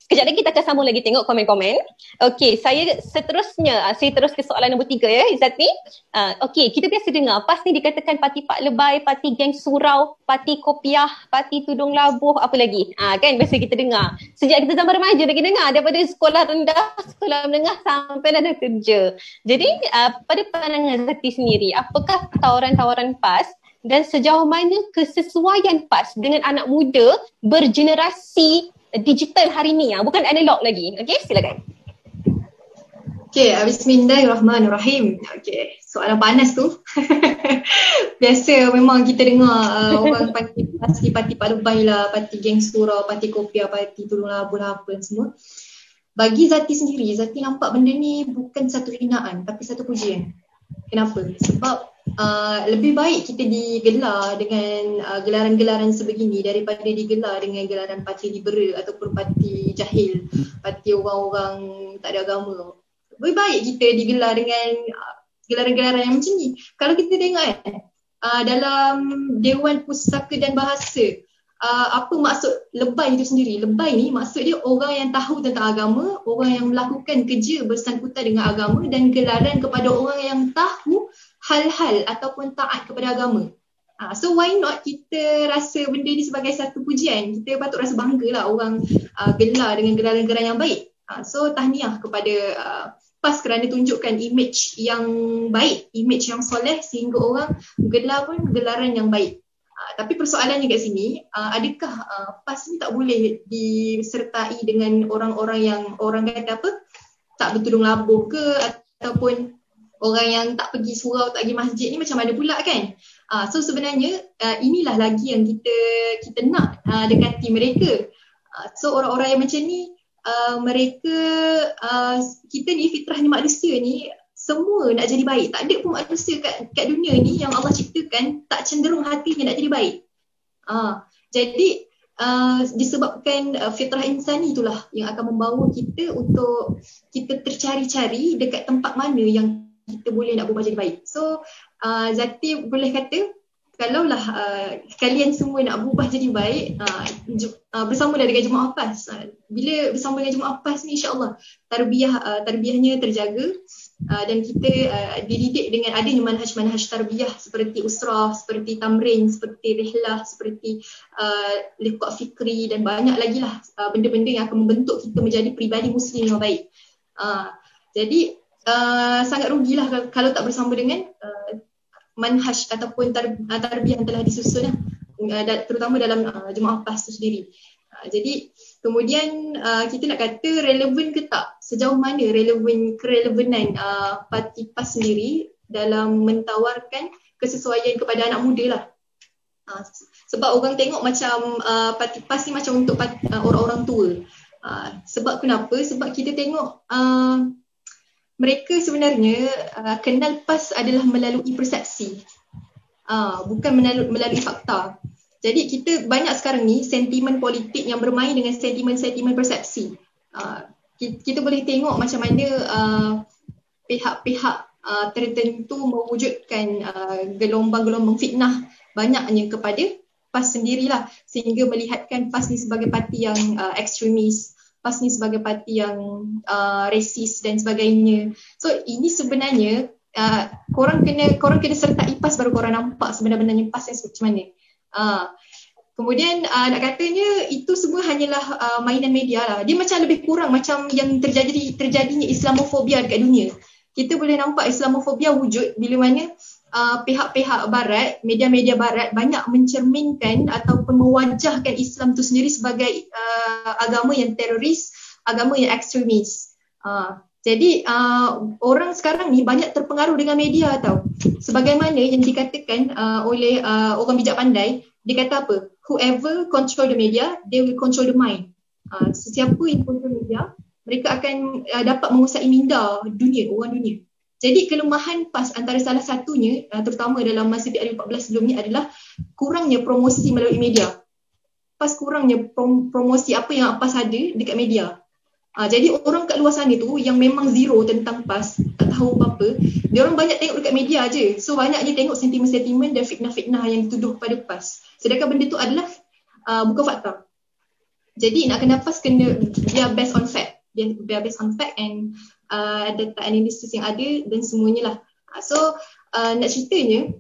sekejap lagi kita akan sambung lagi tengok komen-komen. Okey, saya seterusnya, saya terus ke soalan nombor 3 ya, Izzati. Okey, kita biasa dengar PAS ni dikatakan parti Pak Lebay, parti geng surau, parti kopiah, parti tudung labuh, apa lagi? Kan biasa kita dengar. Sejak kita zaman remaja lagi dengar, daripada sekolah rendah, sekolah menengah sampai dah kerja. Jadi pada pandangan Izzati sendiri, apakah tawaran-tawaran PAS dan sejauh mana kesesuaian PAS dengan anak muda bergenerasi digital hari ni, bukan analog lagi. Okey, silakan. Okey, bismillahirrahmanirrahim. Okey, soalan panas tu. Biasa memang kita dengar orang parti Pak Lebay lah, parti geng surau, parti kopiah, parti tudung labuh lah, apa semua. Bagi Zati sendiri, Zati nampak benda ni bukan satu hinaan tapi satu pujian. Kenapa? Sebab lebih baik kita digelar dengan gelaran-gelaran sebegini daripada digelar dengan gelaran parti liberal ataupun parti jahil, parti orang-orang tak ada agama. Lebih baik kita digelar dengan gelaran-gelaran yang macam ni. Kalau kita tengok dalam Dewan Pusaka dan Bahasa, apa maksud lebay itu sendiri? Lebay ni maksud dia orang yang tahu tentang agama, orang yang melakukan kerja bersangkutan dengan agama, dan gelaran kepada orang yang tahu hal-hal ataupun taat kepada agama. So why not kita rasa benda ni sebagai satu pujian? Kita patut rasa bangga lah orang gelar dengan gelaran-gelaran yang baik. So tahniah kepada PAS kerana tunjukkan image yang baik, image yang soleh, sehingga orang gelar pun gelaran yang baik. Tapi persoalannya kat sini, adakah PAS ni tak boleh disertai dengan orang-orang yang orang kata apa, tak bertudung labuh ke, ataupun orang yang tak pergi surau, tak pergi masjid ni macam mana pula kan? So sebenarnya inilah lagi yang kita nak dekati mereka. So orang-orang yang macam ni, mereka, kita ni fitrahnya manusia ni semua nak jadi baik. Tak ada pun manusia kat dunia ni yang Allah ciptakan tak cenderung hatinya nak jadi baik. Jadi disebabkan fitrah insani itulah yang akan membawa kita untuk kita tercari-cari dekat tempat mana yang kita boleh nak berubah jadi baik. So Zati boleh kata, kalaulah kalian semua nak berubah jadi baik, bersama dengan Jemaah PAS. Bila bersama dengan Jemaah PAS ni, insya-Allah tarbiyahnya terjaga, dan kita dididik dengan adanya manhaj-manhaj tarbiyah seperti usrah, seperti tamrin, seperti rihlah, seperti liqa' fikri, dan banyak lagi lah benda-benda yang akan membentuk kita menjadi peribadi muslim yang baik. Jadi sangat rugilah kalau tak bersama dengan manhaj ataupun tarbiyah yang telah disusun terutama dalam Jemaah PAS tu sendiri. Jadi kemudian kita nak kata relevan ke tak, sejauh mana kerelevanan parti PAS sendiri dalam mentawarkan kesesuaian kepada anak muda lah. Sebab orang tengok macam parti PAS ni macam untuk orang-orang tua. Sebab kenapa? Sebab kita tengok mereka sebenarnya kenal PAS adalah melalui persepsi, bukan melalui fakta. Jadi kita banyak sekarang ni sentimen politik yang bermain dengan sentimen-sentimen persepsi. Kita boleh tengok macam mana pihak-pihak tertentu mewujudkan gelombang-gelombang fitnah banyaknya kepada PAS sendirilah, sehingga melihatkan PAS ni sebagai parti yang ekstremis, PAS ni sebagai parti yang resis dan sebagainya. So ini sebenarnya korang kena sertai PAS baru korang nampak sebenarnya PAS yang macam mana. Kemudian nak katanya itu semua hanyalah mainan media lah. Dia macam lebih kurang macam yang terjadinya Islamofobia dekat dunia. Kita boleh nampak Islamofobia wujud bila mana pihak-pihak barat, media-media barat banyak mencerminkan ataupun mewajahkan Islam tu sendiri sebagai agama yang teroris, agama yang ekstremis. Jadi orang sekarang ni banyak terpengaruh dengan media tau. Sebagaimana yang dikatakan oleh orang bijak pandai, dia kata apa? Whoever control the media, they will control the mind. Sesiapa yang control media, mereka akan dapat menguasai minda orang dunia. Jadi kelemahan PAS antara salah satunya, terutama dalam masa PRU14 sebelum ni, adalah kurangnya promosi melalui media. PAS kurangnya promosi apa yang PAS ada dekat media. Jadi orang kat luar sana tu yang memang zero tentang PAS, tak tahu apa-apa, dia orang banyak tengok dekat media je. So banyak dia tengok sentimen-sentimen dan fitnah-fitnah yang dituduh pada PAS. Sedangkan benda tu adalah bukan fakta. Jadi nak kena PAS kena biar based on fact. Biar based on fact and data analysis yang ada dan semuanya lah. So nak ceritanya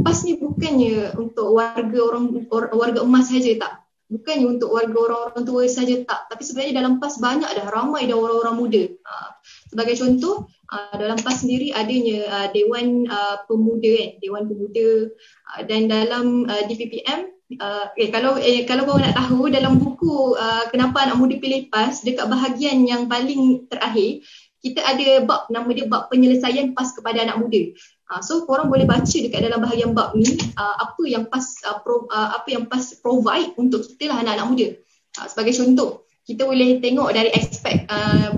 PAS ni bukannya untuk warga emas saja, tak. Bukannya untuk warga orang-orang tua saja, tak. Tapi sebenarnya dalam PAS banyak dah, ramai dah orang-orang muda. Sebagai contoh, dalam PAS sendiri adanya Dewan Pemuda kan, Dewan Pemuda, dan dalam DPPM, kalau korang nak tahu, dalam buku Kenapa Anak Muda Pilih PAS, dekat bahagian yang paling terakhir, kita ada bab, nama dia bab penyelesaian PAS kepada anak muda. So korang boleh baca dekat dalam bahagian bab ni apa yang PAS provide untuk kita lah, anak-anak muda. Sebagai contoh, kita boleh tengok dari aspek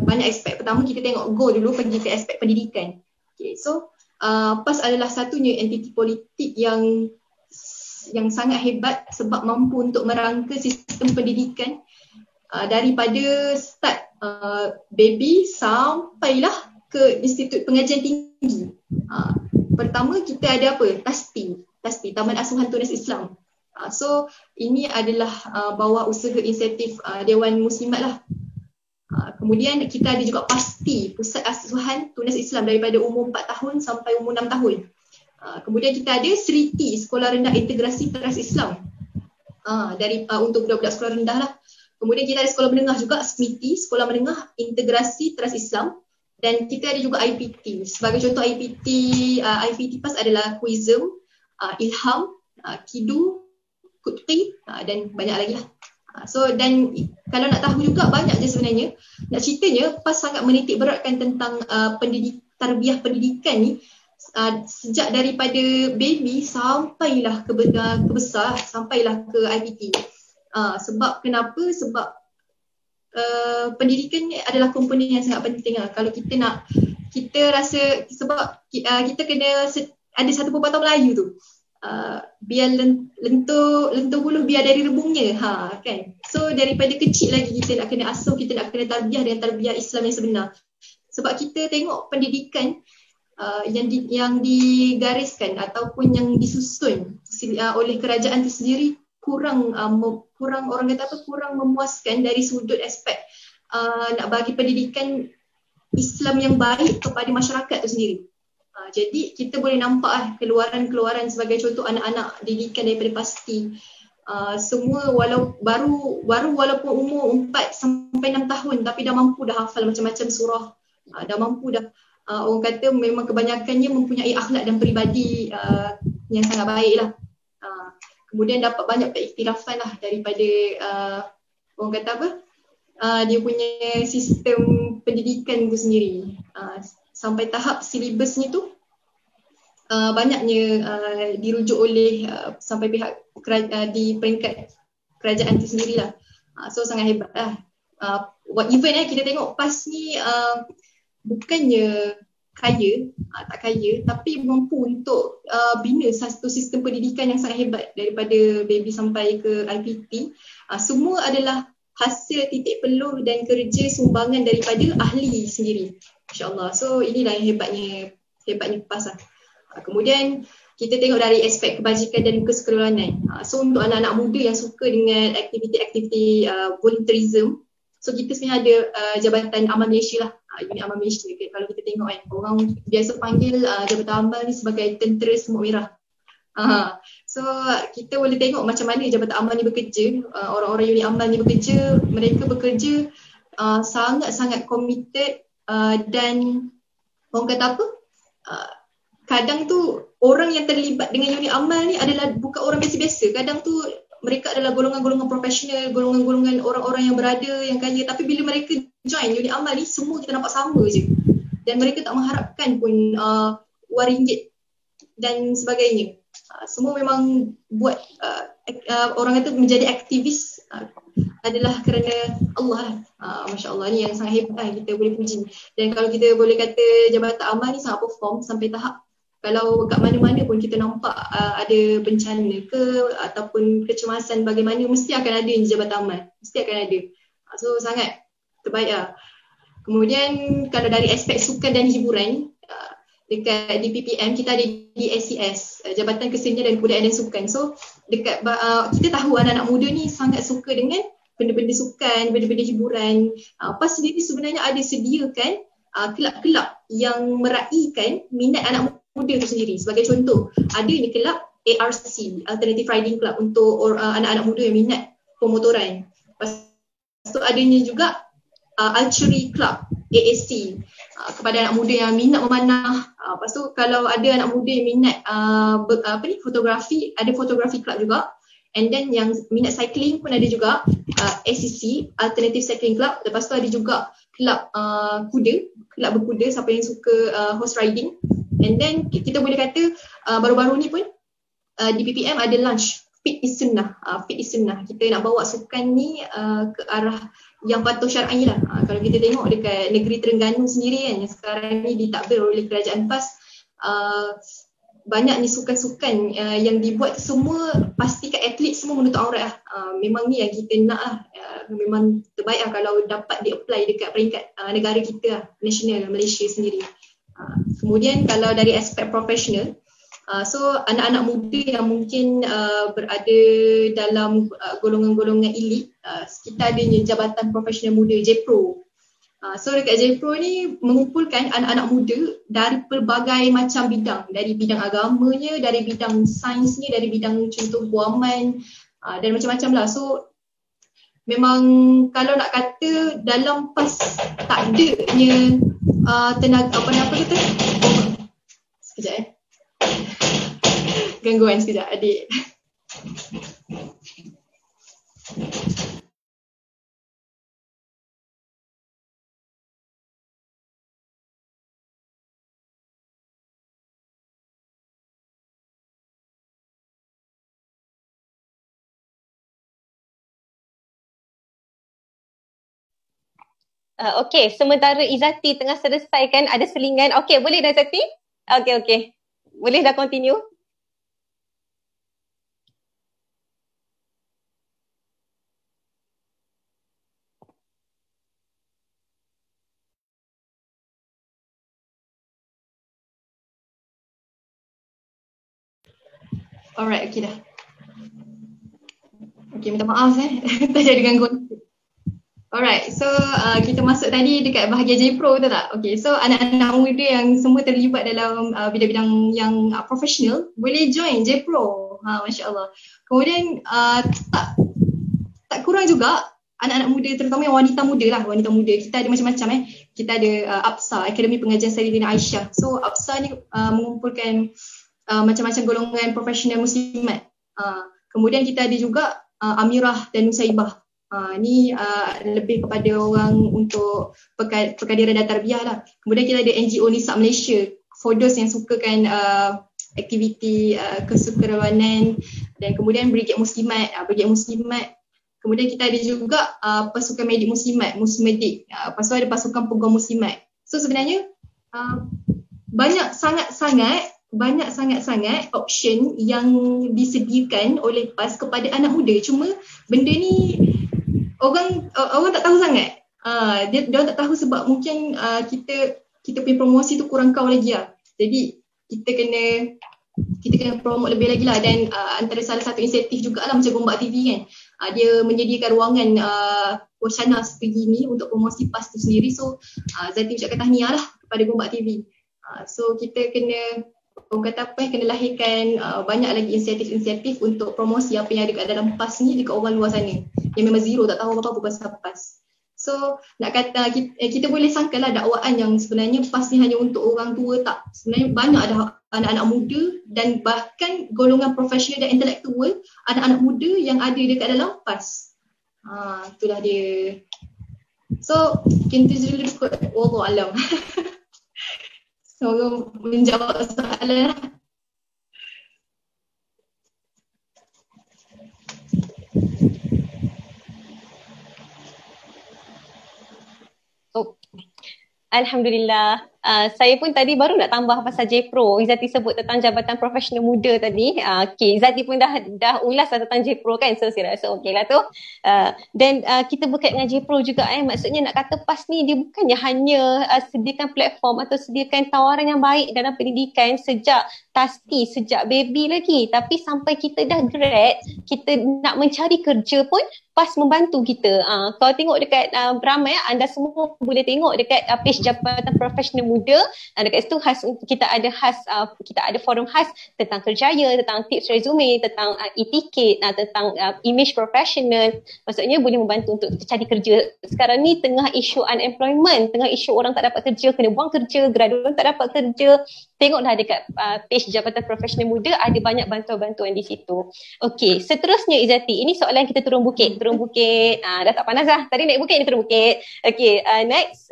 banyak aspek. Pertama kita tengok go dulu, pergi ke aspek pendidikan. Okay, so PAS adalah satunya entiti politik yang sangat hebat sebab mampu untuk merangka sistem pendidikan daripada start baby sampailah ke institut pengajian tinggi. Pertama kita ada apa? TASTI, Taman Asuhan Tunas Islam. So ini adalah bawah usaha inisiatif Dewan Muslimat lah. Kemudian kita ada juga PASTI, Pusat Asuhan Tunas Islam, daripada umur 4 tahun sampai umur 6 tahun. Kemudian kita ada SRITI, Sekolah Rendah Integrasi Teras Islam, untuk budak-budak sekolah rendah lah. Kemudian kita ada sekolah menengah juga, SMITI, Sekolah Menengah Integrasi Teras Islam. Dan kita ada juga IPT. Sebagai contoh IPT PAS adalah Quizm, Ilham, Kidu, Kutri, dan banyak lagi lah. So dan kalau nak tahu juga banyak je sebenarnya. Nak ceritanya PAS sangat menitik beratkan tentang tarbiyah pendidikan ni sejak daripada baby sampailah ke besar, sampailah ke IPT. Sebab kenapa? Sebab pendidikan ni adalah komponen yang sangat penting lah. Kalau kita rasa sebab kita kena ada satu pepatah Melayu tu, biar lentur buluh biar dari rebungnya, kan. So daripada kecil lagi kita nak kena asuh, kita nak kena tarbiyah dengan tarbiyah Islam yang sebenar. Sebab kita tengok pendidikan yang digariskan ataupun yang disusun oleh kerajaan itu sendiri kurang orang kata apa, kurang memuaskan dari sudut aspek nak bagi pendidikan Islam yang baik kepada masyarakat itu sendiri. Jadi kita boleh nampak keluaran sebagai contoh anak-anak didikan daripada PASTI. Semua walaupun umur 4 sampai 6 tahun tapi dah mampu dah hafal macam-macam surah. Dah mampu dah, orang kata memang kebanyakannya mempunyai akhlak dan peribadi yang sangat baik lah. Kemudian dapat banyak keiktirafan lah daripada orang kata apa, dia punya sistem pendidikan itu sendiri. Sampai tahap silibusnya tu banyaknya dirujuk oleh sampai pihak di peringkat kerajaan itu sendirilah. So sangat hebat lah. Even kita tengok PAS ni bukannya kaya, tak kaya, tapi mampu untuk bina satu sistem pendidikan yang sangat hebat daripada baby sampai ke IPT. Semua adalah hasil titik peluh dan kerja sumbangan daripada ahli sendiri. InsyaAllah. So inilah yang hebatnya PAS lah. Kemudian kita tengok dari aspek kebajikan dan kesukarelawanan. So untuk anak-anak muda yang suka dengan aktiviti-aktiviti volunteerism, so kita sebenarnya ada Jabatan Amal Malaysia lah, unit Amal Malaysia. Kalau kita tengok kan, orang biasa panggil Jabatan Amal ni sebagai tentera semut merah. So kita boleh tengok macam mana Jabatan Amal ni bekerja, orang-orang unit amal ni bekerja, mereka bekerja sangat-sangat committed dan orang kata apa, kadang tu orang yang terlibat dengan unit amal ni adalah bukan orang biasa-biasa. Kadang tu mereka adalah golongan-golongan profesional, golongan-golongan orang-orang yang berada, yang kaya. Tapi bila mereka join unit amal ni, semua kita nampak sama je. Dan mereka tak mengharapkan pun wang ringgit dan sebagainya. Semua memang buat orang kata menjadi aktivis adalah kerana Allah lah. Masya Allah, ni yang sangat hebat lah, kita boleh puji. Dan kalau kita boleh kata Jabatan Amal ni sangat perform sampai tahap kalau kat mana-mana pun kita nampak ada bencana ke ataupun kecemasan bagaimana, mesti akan ada di Jabatan Amal. Mesti akan ada. So sangat terbaik lah. Kemudian kalau dari aspek sukan dan hiburan, dekat DPPM kita ada DSCS, Jabatan Kesenian dan Kebudayaan dan Sukan. So dekat kita tahu anak-anak muda ni sangat suka dengan benda-benda sukan, benda-benda hiburan. PAS sendiri sebenarnya ada sediakan kelab-kelab yang meraihkan minat anak muda tu sendiri. Sebagai contoh, ada ni kelab ARC, Alternative Riding Club, untuk anak-anak muda yang minat pemotoran. Lepas tu adanya juga Archery Club, AAC, kepada anak muda yang minat memanah. Lepas tu kalau ada anak muda yang minat fotografi, ada Photography Club juga. And then yang minat cycling pun ada juga, ACC, Alternative Cycling Club. Lepas tu ada juga kelab kuda, kelab berkuda, siapa yang suka horse riding. And then kita boleh kata baru-baru ni pun di PPM ada launch Fit is Sunnah. Fit is Sunnah. Kita nak bawa sukan ni ke arah yang patuh syar'i lah. Kalau kita tengok dekat negeri Terengganu sendiri kan, yang sekarang ni ditadbir oleh kerajaan PAS, banyak ni sukan-sukan yang dibuat semua pastikan atlet semua menutup aurat lah. Memang ni yang kita nak lah. Memang terbaik lah kalau dapat di-apply dekat peringkat negara kita lah, nasional Malaysia sendiri. Kemudian kalau dari aspek profesional, so anak-anak muda yang mungkin berada dalam golongan-golongan elit, kita adanya Jabatan Profesional Muda, JPRO. So dekat JPRO ni mengumpulkan anak-anak muda dari pelbagai macam bidang, dari bidang agamanya, dari bidang sainsnya, dari bidang contoh guaman, dan macam-macam lah. So memang kalau nak kata dalam PAS tak adanya tenaga apa kita sekejap gangguan sekejap adik. Okey, sementara Izzati tengah selesaikan, ada selingan. Okey, boleh dah Izzati? Okey. Boleh dah continue? Alright, okey dah. Okey, minta maaf terjadi gangguan. Alright, so kita masuk tadi dekat bahagian JPRO, betul tak? Okay, so anak-anak muda yang semua terlibat dalam bidang-bidang yang profesional boleh join JPRO. Masya Allah. Kemudian tak kurang juga anak-anak muda, terutama yang wanita muda lah, wanita muda. Kita ada macam-macam Kita ada APSA, Akademi Pengajian Sayyidina Aisyah. So APSA ni mengumpulkan macam-macam golongan profesional muslimat. Kemudian kita ada juga Amirah dan Nusaibah. Ni lebih kepada orang untuk perkadiran dan tarbiyah lah. Kemudian kita ada NGO Nisa Malaysia, for those yang sukakan aktiviti kesukarelawanan, dan kemudian Brigade Muslimat. Kemudian kita ada juga pasukan medik muslimat, Musmedik. Lepas tu ada pasukan peguam muslimat. So sebenarnya banyak sangat-sangat option yang disediakan oleh PAS kepada anak muda. Cuma benda ni orang tak tahu sangat. Dia tak tahu sebab mungkin kita punya promosi tu kurang kau lagi lah. Jadi kita kena promote lebih lagi lah. Dan antara salah satu insentif jugalah macam Gombak TV kan, dia menyediakan ruangan wacana seperti ni untuk promosi PAS tu sendiri. So Zati ucapkan tahniah lah kepada Gombak TV. So kita kena lahirkan banyak lagi insentif-insentif untuk promosi apa yang ada kat dalam PAS ni dekat orang luar sana yang memang zero, tak tahu apa-apa pasal PAS. So nak kata kita boleh sangkalah dakwaan yang sebenarnya PAS ni hanya untuk orang tua, tak. Sebenarnya banyak ada anak-anak muda dan bahkan golongan profesional dan intelektual, anak-anak muda yang ada dekat dalam PAS. Itulah dia. So kita dulu kot, wallahu alam. Semoga menjawab soalan. Alhamdulillah. Saya pun tadi baru nak tambah pasal J-Pro. Izzati sebut tentang Jabatan Profesional Muda tadi. Okay, Izzati pun dah ulas tentang J-Pro kan. So saya rasa okey lah tu. Dan kita berkait dengan J-Pro juga. Maksudnya nak kata PAS ni dia bukannya hanya sediakan platform atau sediakan tawaran yang baik dalam pendidikan sejak tasty, sejak baby lagi. Tapi sampai kita dah grad, kita nak mencari kerja pun PAS membantu kita. Kalau tengok dekat ramai, anda semua boleh tengok dekat page Jabatan Profesional Muda. Dekat situ kita ada forum khas tentang kerjaya, tentang tips resume, tentang e-ticket, tentang image professional. Maksudnya boleh membantu untuk cari kerja. Sekarang ni tengah isu unemployment, tengah isu orang tak dapat kerja, kena buang kerja, graduan tak dapat kerja. Tengoklah dekat page Jabatan Profesional Muda, ada banyak bantuan-bantuan di situ. Okey, seterusnya Izzati, ini soalan kita turun bukit. Dah tak panas lah. Tadi naik bukit, ni turun bukit. Okey, next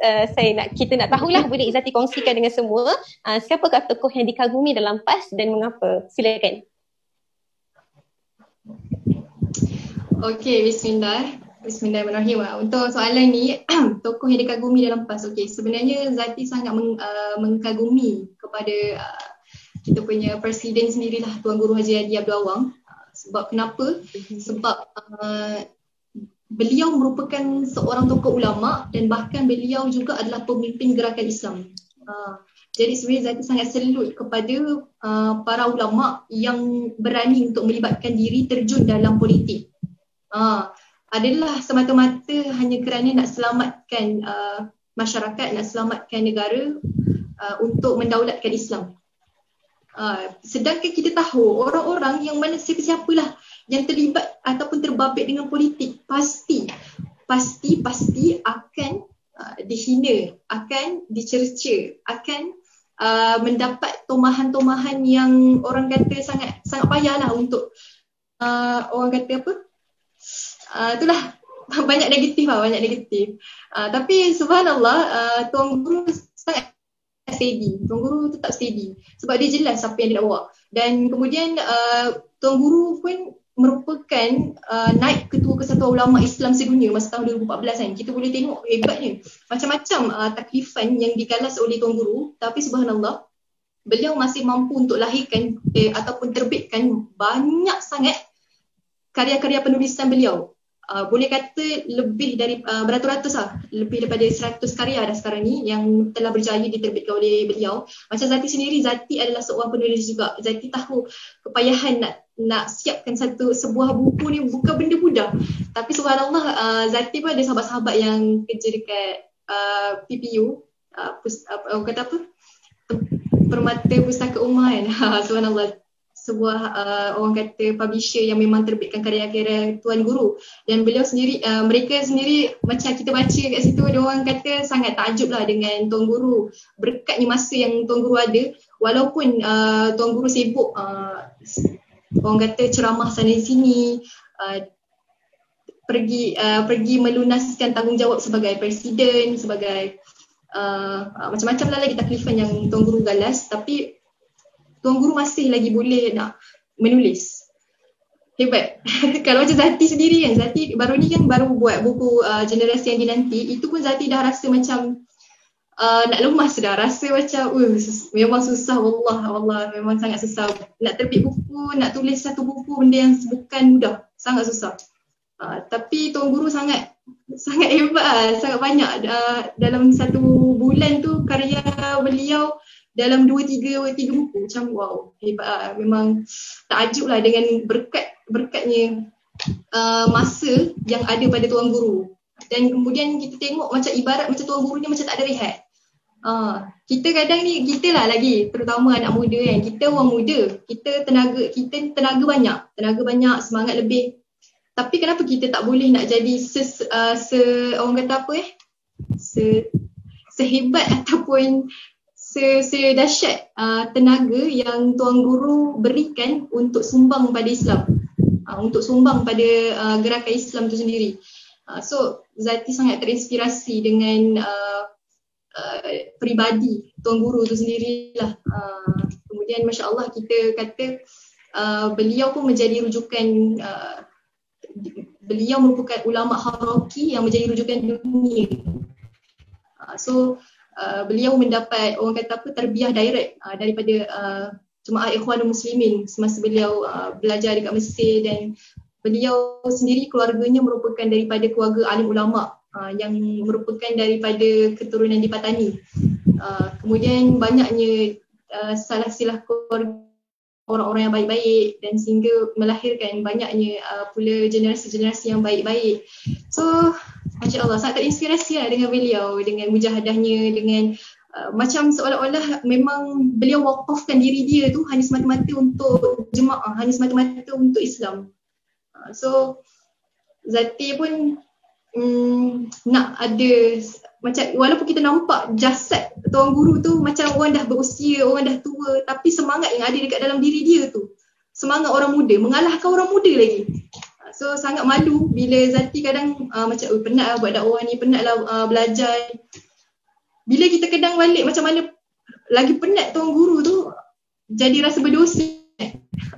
kita nak tahulah, boleh Izzati kongsikan dengan semua siapakah tokoh yang dikagumi dalam PAS dan mengapa? Silakan. Okey, Bismillahirrahmanirrahim. Untuk soalan ni, tokoh yang dikagumi dalam PAS. Okey, sebenarnya Zati sangat mengkagumi kepada kita punya presiden sendirilah, Tuan Guru Haji Hadi Abdul Awang. Sebab kenapa? Sebab beliau merupakan seorang tokoh ulama dan bahkan beliau juga adalah pemimpin gerakan Islam. Jadi sebenarnya Zati sangat selut kepada para ulama yang berani untuk melibatkan diri terjun dalam politik. Adalah semata-mata hanya kerana nak selamatkan masyarakat, nak selamatkan negara untuk mendaulatkan Islam. Sedangkan kita tahu orang-orang yang mana siapa-siapalah yang terlibat ataupun terbabit dengan politik pasti akan dihina, akan dicerca, akan mendapat tomahan-tomahan yang orang kata sangat payahlah untuk orang kata apa? Itulah banyak negatif. Tapi subhanallah, Tuan Guru sangat steady. Tuan Guru tetap steady sebab dia jelas apa yang dia nak bawa. Dan kemudian Tuan Guru pun merupakan naib ketua Kesatuan Ulama Islam Sedunia masa tahun 2014 kan. Kita boleh tengok hebatnya macam-macam taklifan yang digalas oleh Tuan Guru, tapi subhanallah beliau masih mampu untuk lahirkan ataupun terbitkan banyak sangat karya-karya penulisan beliau. Boleh kata lebih dari beratus-ratus lah, lebih daripada 100 karya dah sekarang ni yang telah berjaya diterbitkan oleh beliau. Macam Zati sendiri, Zati adalah seorang penulis juga. Zati tahu kepayahan nak siapkan sebuah buku ni bukan benda mudah. Tapi subhanallah, Zati pun ada sahabat-sahabat yang kerja dekat PPU, kata apa? Permata Pustaka Ummah kan. Subhanallah, sebuah orang kata publisher yang memang terbitkan karya-karya Tuan Guru. Dan beliau sendiri, mereka sendiri macam kita baca kat situ, dia orang kata sangat takjub lah dengan Tuan Guru. Berkatnya masa yang Tuan Guru ada, walaupun Tuan Guru sibuk orang kata ceramah sana sini, pergi melunaskan tanggungjawab sebagai presiden, sebagai macam-macam lah lagi taklifan yang Tuan Guru galas. Tapi tuan guru masih lagi boleh nak menulis. Hebat. Kalau macam Zati sendiri kan, Zati baru ni kan baru buat buku generasi yang dinanti, itu pun Zati dah rasa macam nak lemas dah, rasa macam memang susah, wallah memang sangat susah. Nak terbit buku, nak tulis satu buku benda yang bukan mudah, sangat susah. Tapi tuan guru sangat hebat, sangat banyak. Dalam satu bulan tu karya beliau dalam 2-3 buku. Macam wow, hebat. Memang takjub lah dengan berkatnya masa yang ada pada tuan guru. Dan kemudian kita tengok macam ibarat macam tuan guru ni macam tak ada rehat. Kita kadang ni, kita lah lagi, terutama anak muda kan, kita orang muda, kita tenaga banyak, semangat lebih. Tapi kenapa kita tak boleh nak jadi orang kata apa sehebat ataupun sedahsyat tenaga yang tuan guru berikan untuk sumbang pada Islam, untuk sumbang pada gerakan Islam tu sendiri. So Zati sangat terinspirasi dengan peribadi tuan guru tu sendirilah. Kemudian Masya Allah kita kata beliau pun menjadi rujukan, beliau merupakan ulama haraki yang menjadi rujukan dunia. So beliau mendapat orang kata apa tarbiyah direct daripada Jemaah Ikhwanul Muslimin semasa beliau belajar dekat Mesir, dan beliau sendiri keluarganya merupakan daripada keluarga alim ulama yang merupakan daripada keturunan di Patani. Kemudian banyaknya salah silah keluarga orang-orang yang baik-baik, dan sehingga melahirkan banyaknya pula generasi-generasi yang baik-baik. So Masya Allah, sangat terinspirasi lah dengan beliau, dengan mujahadahnya, dengan macam seolah-olah memang beliau wakafkan diri dia tu hanya semata-mata untuk jemaah, hanya semata-mata untuk Islam. So Zati pun nak ada macam, walaupun kita nampak jasad tuan guru tu macam orang dah berusia, orang dah tua, tapi semangat yang ada dekat dalam diri dia tu, semangat orang muda, mengalahkan orang muda lagi. So sangat malu bila Zati kadang macam penat lah buat dakwah ni, penat lah belajar. Bila kita kedang balik macam mana lagi penat tuan guru tu, jadi rasa berdosa.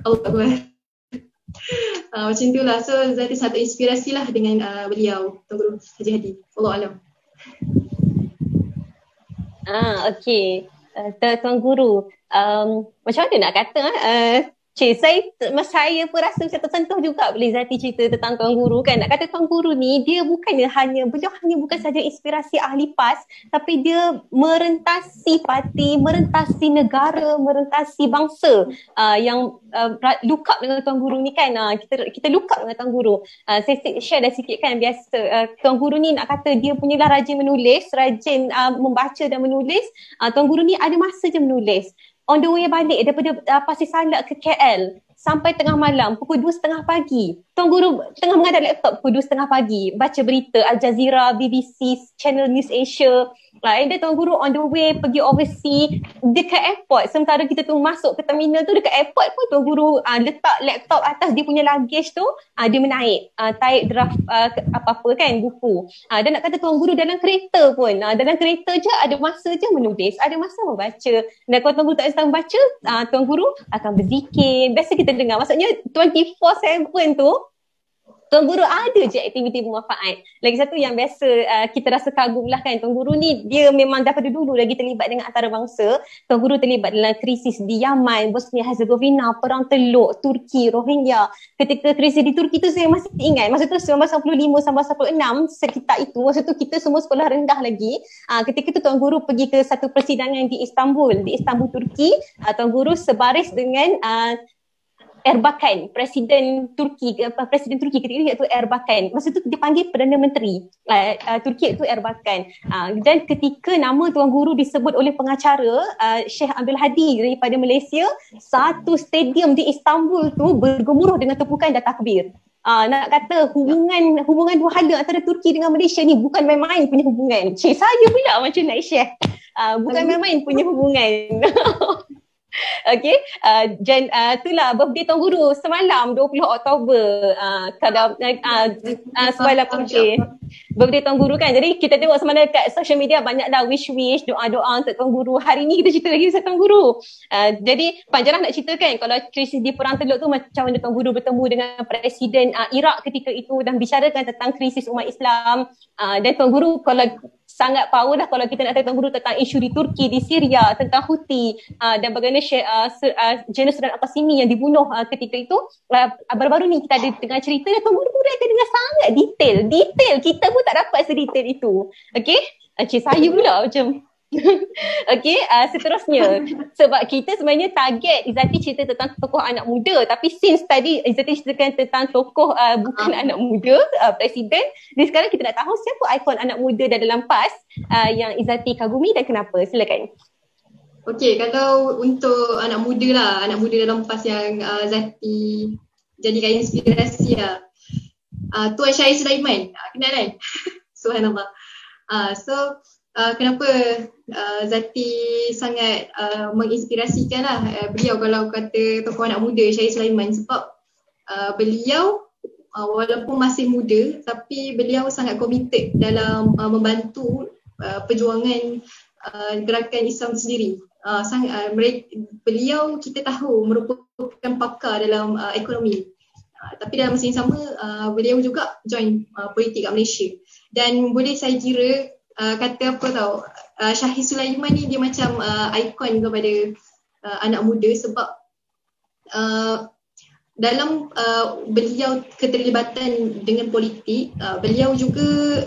Allah Akbar. Macam tu lah. So Zati sangat terinspirasi lah dengan beliau, Tuan Guru Haji Hadi. Allah Alam. Okey. Tuan Guru, macam mana nak kata saya pun rasa macam tersentuh juga bila Zati cerita tentang Tuan Guru kan. Nak kata Tuan Guru ni, dia beliau hanya bukan saja inspirasi ahli PAS, tapi dia merentasi parti, merentasi negara, merentasi bangsa yang look up dengan Tuan Guru ni kan. Kita look up dengan Tuan Guru. Saya share dah sikit kan, biasa Tuan Guru ni nak kata dia punyalah rajin menulis, rajin membaca dan menulis. Tuan Guru ni ada masa je menulis. On the way balik daripada Pasir Salak ke KL sampai tengah malam pukul 2.30 pagi. Tuan Guru tengah mengadap laptop pukul 2.30 pagi, baca berita Al Jazeera, BBC, Channel News Asia. And then Tuan Guru on the way pergi overseas dekat airport. Sementara kita tu masuk ke terminal tu, dekat airport pun Tuan Guru letak laptop atas dia punya luggage tu, dia menaik tarik draft apa-apa kan, buku. Dan nak kata Tuan Guru dalam kereta pun, dalam kereta je ada masa je menulis, ada masa membaca. Dan kalau Tuan Guru tak sedang baca, Tuan Guru akan berzikir. Biasa kita dengar, maksudnya 24/7 tu Tuan Guru ada je aktiviti bermanfaat. Lagi satu yang biasa kita rasa kagum lah kan, Tuan Guru ni dia memang daripada dulu lagi terlibat dengan antarabangsa. Tuan Guru terlibat dalam krisis di Yaman, Bosnia Herzegovina, Perang Teluk, Turki, Rohingya. Ketika krisis di Turki tu saya masih ingat, masa tu 1995-1996, sekitar itu, masa tu kita semua sekolah rendah lagi. Ketika tu Tuan Guru pergi ke satu persidangan di Istanbul Turki. Tuan Guru sebaris dengan Erbakan, Presiden Turki ketika itu iaitu Erbakan. Masa tu dipanggil Perdana Menteri Turki iaitu Erbakan. Dan ketika nama Tuan Guru disebut oleh pengacara Sheikh Abdul Hadi daripada Malaysia, satu stadium di Istanbul tu bergemuruh dengan tepukan dan takbir. Nak kata hubungan dua hala antara Turki dengan Malaysia ni bukan main-main punya hubungan. Saya pula macam nak share. Bukan main-main punya hubungan. Okey, itulah birthday Tuan Guru semalam 20 Oktober. Kalau semalam birthday Tuan Guru kan. Jadi kita tengok semalam kat social media banyaklah wish-wish, doa-doa untuk Tuan Guru. Hari ni kita cerita lagi pasal Tuan Guru. Jadi panjanglah nak ceritakan kalau krisis di Perang Teluk tu macam mana Tuan Guru bertemu dengan Presiden Iraq ketika itu dan bicarakan tentang krisis umat Islam. Dan Tuan Guru kalau sangat power lah kalau kita nak tahu Tuan Guru tentang isu di Turki, di Syria, tentang Houthi dan bagaimana Jenderal Saddam Al-Qasimi yang dibunuh ketika itu. Baru-baru ni kita ada dengar cerita dan Tuan Guru akan dengar sangat detail. Kita pun tak dapat sedetail itu. Okey? Saya pula macam okey, seterusnya sebab kita sebenarnya target Izzati cerita tentang tokoh anak muda, tapi since tadi Izzati ceritakan tentang tokoh bukan anak muda, presiden, jadi sekarang kita nak tahu siapa ikon anak muda dalam PAS yang Izzati kagumi dan kenapa. Silakan. Okey, kalau untuk anak muda dalam PAS yang Zati jadikan inspirasi lah, Tuan Syahir Sulaiman, kenal kan? Subhanallah. Kenapa Zati sangat menginspirasikan lah beliau kalau kata tokoh anak muda Syahir Sulaiman, sebab beliau walaupun masih muda tapi beliau sangat committed dalam membantu perjuangan gerakan Islam sendiri. Beliau kita tahu merupakan pakar dalam ekonomi, tapi dalam masa yang sama beliau juga join politik kat Malaysia. Dan boleh saya kira kata apa tau, Syahir Sulaiman ni dia macam ikon kepada anak muda sebab dalam beliau keterlibatan dengan politik, beliau juga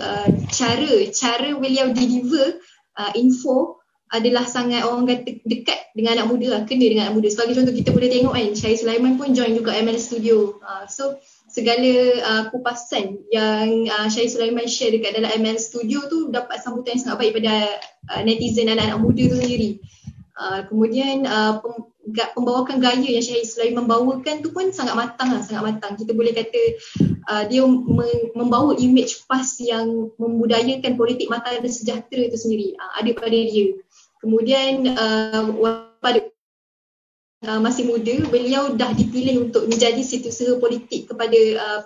cara beliau deliver info adalah sangat orang kata dekat dengan anak muda lah, kena dengan anak muda. Sebagai contoh kita boleh tengok kan, Syahir Sulaiman pun join juga ML Studio. So segala kupasan yang Syahir Sulaiman share dekat dalam ML Studio tu dapat sambutan yang sangat baik pada netizen anak-anak muda tu sendiri. Kemudian pembawakan gaya yang Syahir Sulaiman bawakan tu pun sangat matang. Kita boleh kata dia membawa image PAS yang membudayakan politik makar dan sejahtera tu sendiri, ada pada dia. Kemudian pada masih muda, beliau dah dipilih untuk menjadi setiausaha politik kepada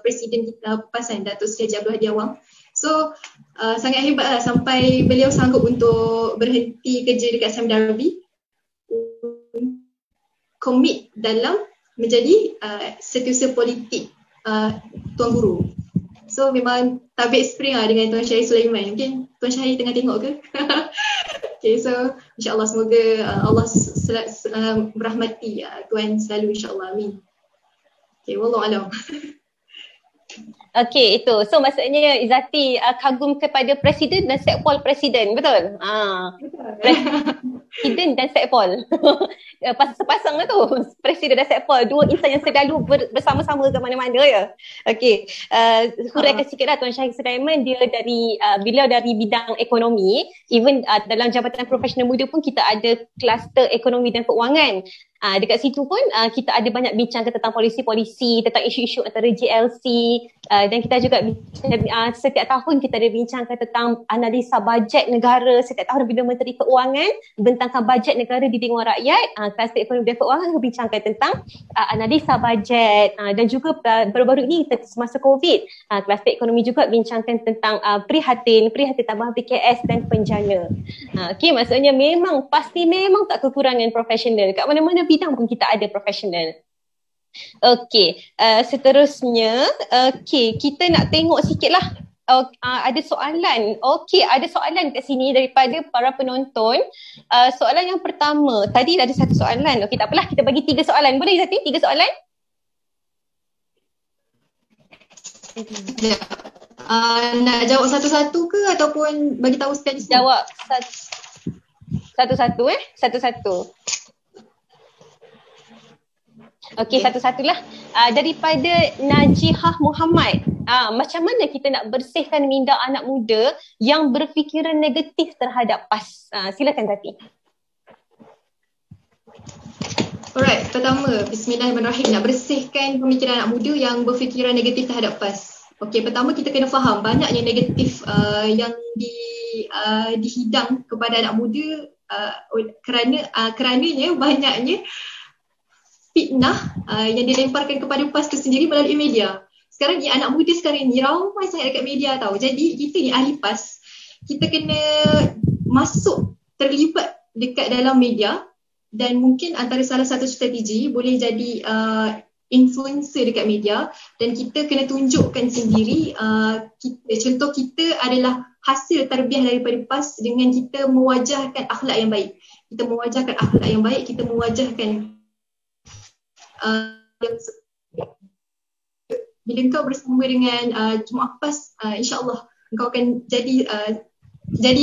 Presiden kita PAS, Datuk Seri Haji Abdul Hadi Awang. So sangat hebatlah sampai beliau sanggup untuk berhenti kerja dekat Sam Darby, komit dalam menjadi setiausaha politik Tuan Guru. So memang tabik spring lah dengan Tuan Syahir Sulaiman. Mungkin Tuan Syahir tengah tengok ke? Okay, so insyaAllah semoga Allah merahmati Tuan selalu, insyaAllah. Amin. Okay, wallahualam. Okey, itu. So maksudnya Izzati kagum kepada Presiden dan Sekpol Presiden, betul? Presiden dan Sekpol. Sepasang lah tu, Presiden dan Sekpol. Dua insan yang selalu bersama-sama ke mana-mana ya. Okey, huraikan sikit lah Tuan Syahir Sulaiman, beliau dari bidang ekonomi. Even dalam Jabatan Profesional Muda pun kita ada kluster ekonomi dan keuangan. Dekat situ pun kita ada banyak bincangkan tentang polisi-polisi, tentang isu-isu antara GLC, dan kita juga setiap tahun kita ada bincangkan tentang analisa bajet negara. Setiap tahun bila Menteri Keuangan bentangkan bajet negara di Dewan Rakyat, kluster ekonomi dan keuangan bincangkan tentang analisa bajet, dan juga baru-baru ini semasa COVID, kluster ekonomi juga bincangkan tentang prihatin tambahan PKS dan penjana. Okey, maksudnya pasti memang tak kekurangan profesional. Kat mana-mana bidang pun kita ada profesional. Okey, seterusnya kita nak tengok sikit lah. Ada soalan. Okey, ada soalan kat sini daripada para penonton. Soalan yang pertama, tadi ada satu soalan. Okey, tak apalah, kita bagi 3 soalan. Boleh Zati? 3 soalan? Ya. Nak jawab satu-satu ke ataupun bagi tahu sekali? Jawab satu-satu. Satu-satu. Okey, satu-satulah. Daripada Najihah Muhammad. Macam mana kita nak bersihkan minda anak muda yang berfikiran negatif terhadap PAS? Silakan Tati. Alright, pertama, bismillahirrahmanirrahim. Nak bersihkan pemikiran anak muda yang berfikiran negatif terhadap PAS. Okey, pertama kita kena faham banyaknya negatif yang dihidang kepada anak muda, kerananya banyaknya fitnah yang dilemparkan kepada PAS tu sendiri melalui media. Sekarang ni anak muda sekarang ni ramai sangat dekat media tau. Jadi kita ni ahli PAS, kita kena masuk terlibat dekat dalam media, dan mungkin antara salah satu strategi boleh jadi influencer dekat media, dan kita kena tunjukkan sendiri contoh kita adalah hasil tarbiyah daripada PAS dengan kita mewajahkan akhlak yang baik. Kita mewajahkan akhlak yang baik, kita mewajahkan bila kau bersama dengan Jumaat PAS, insya-Allah kau akan jadi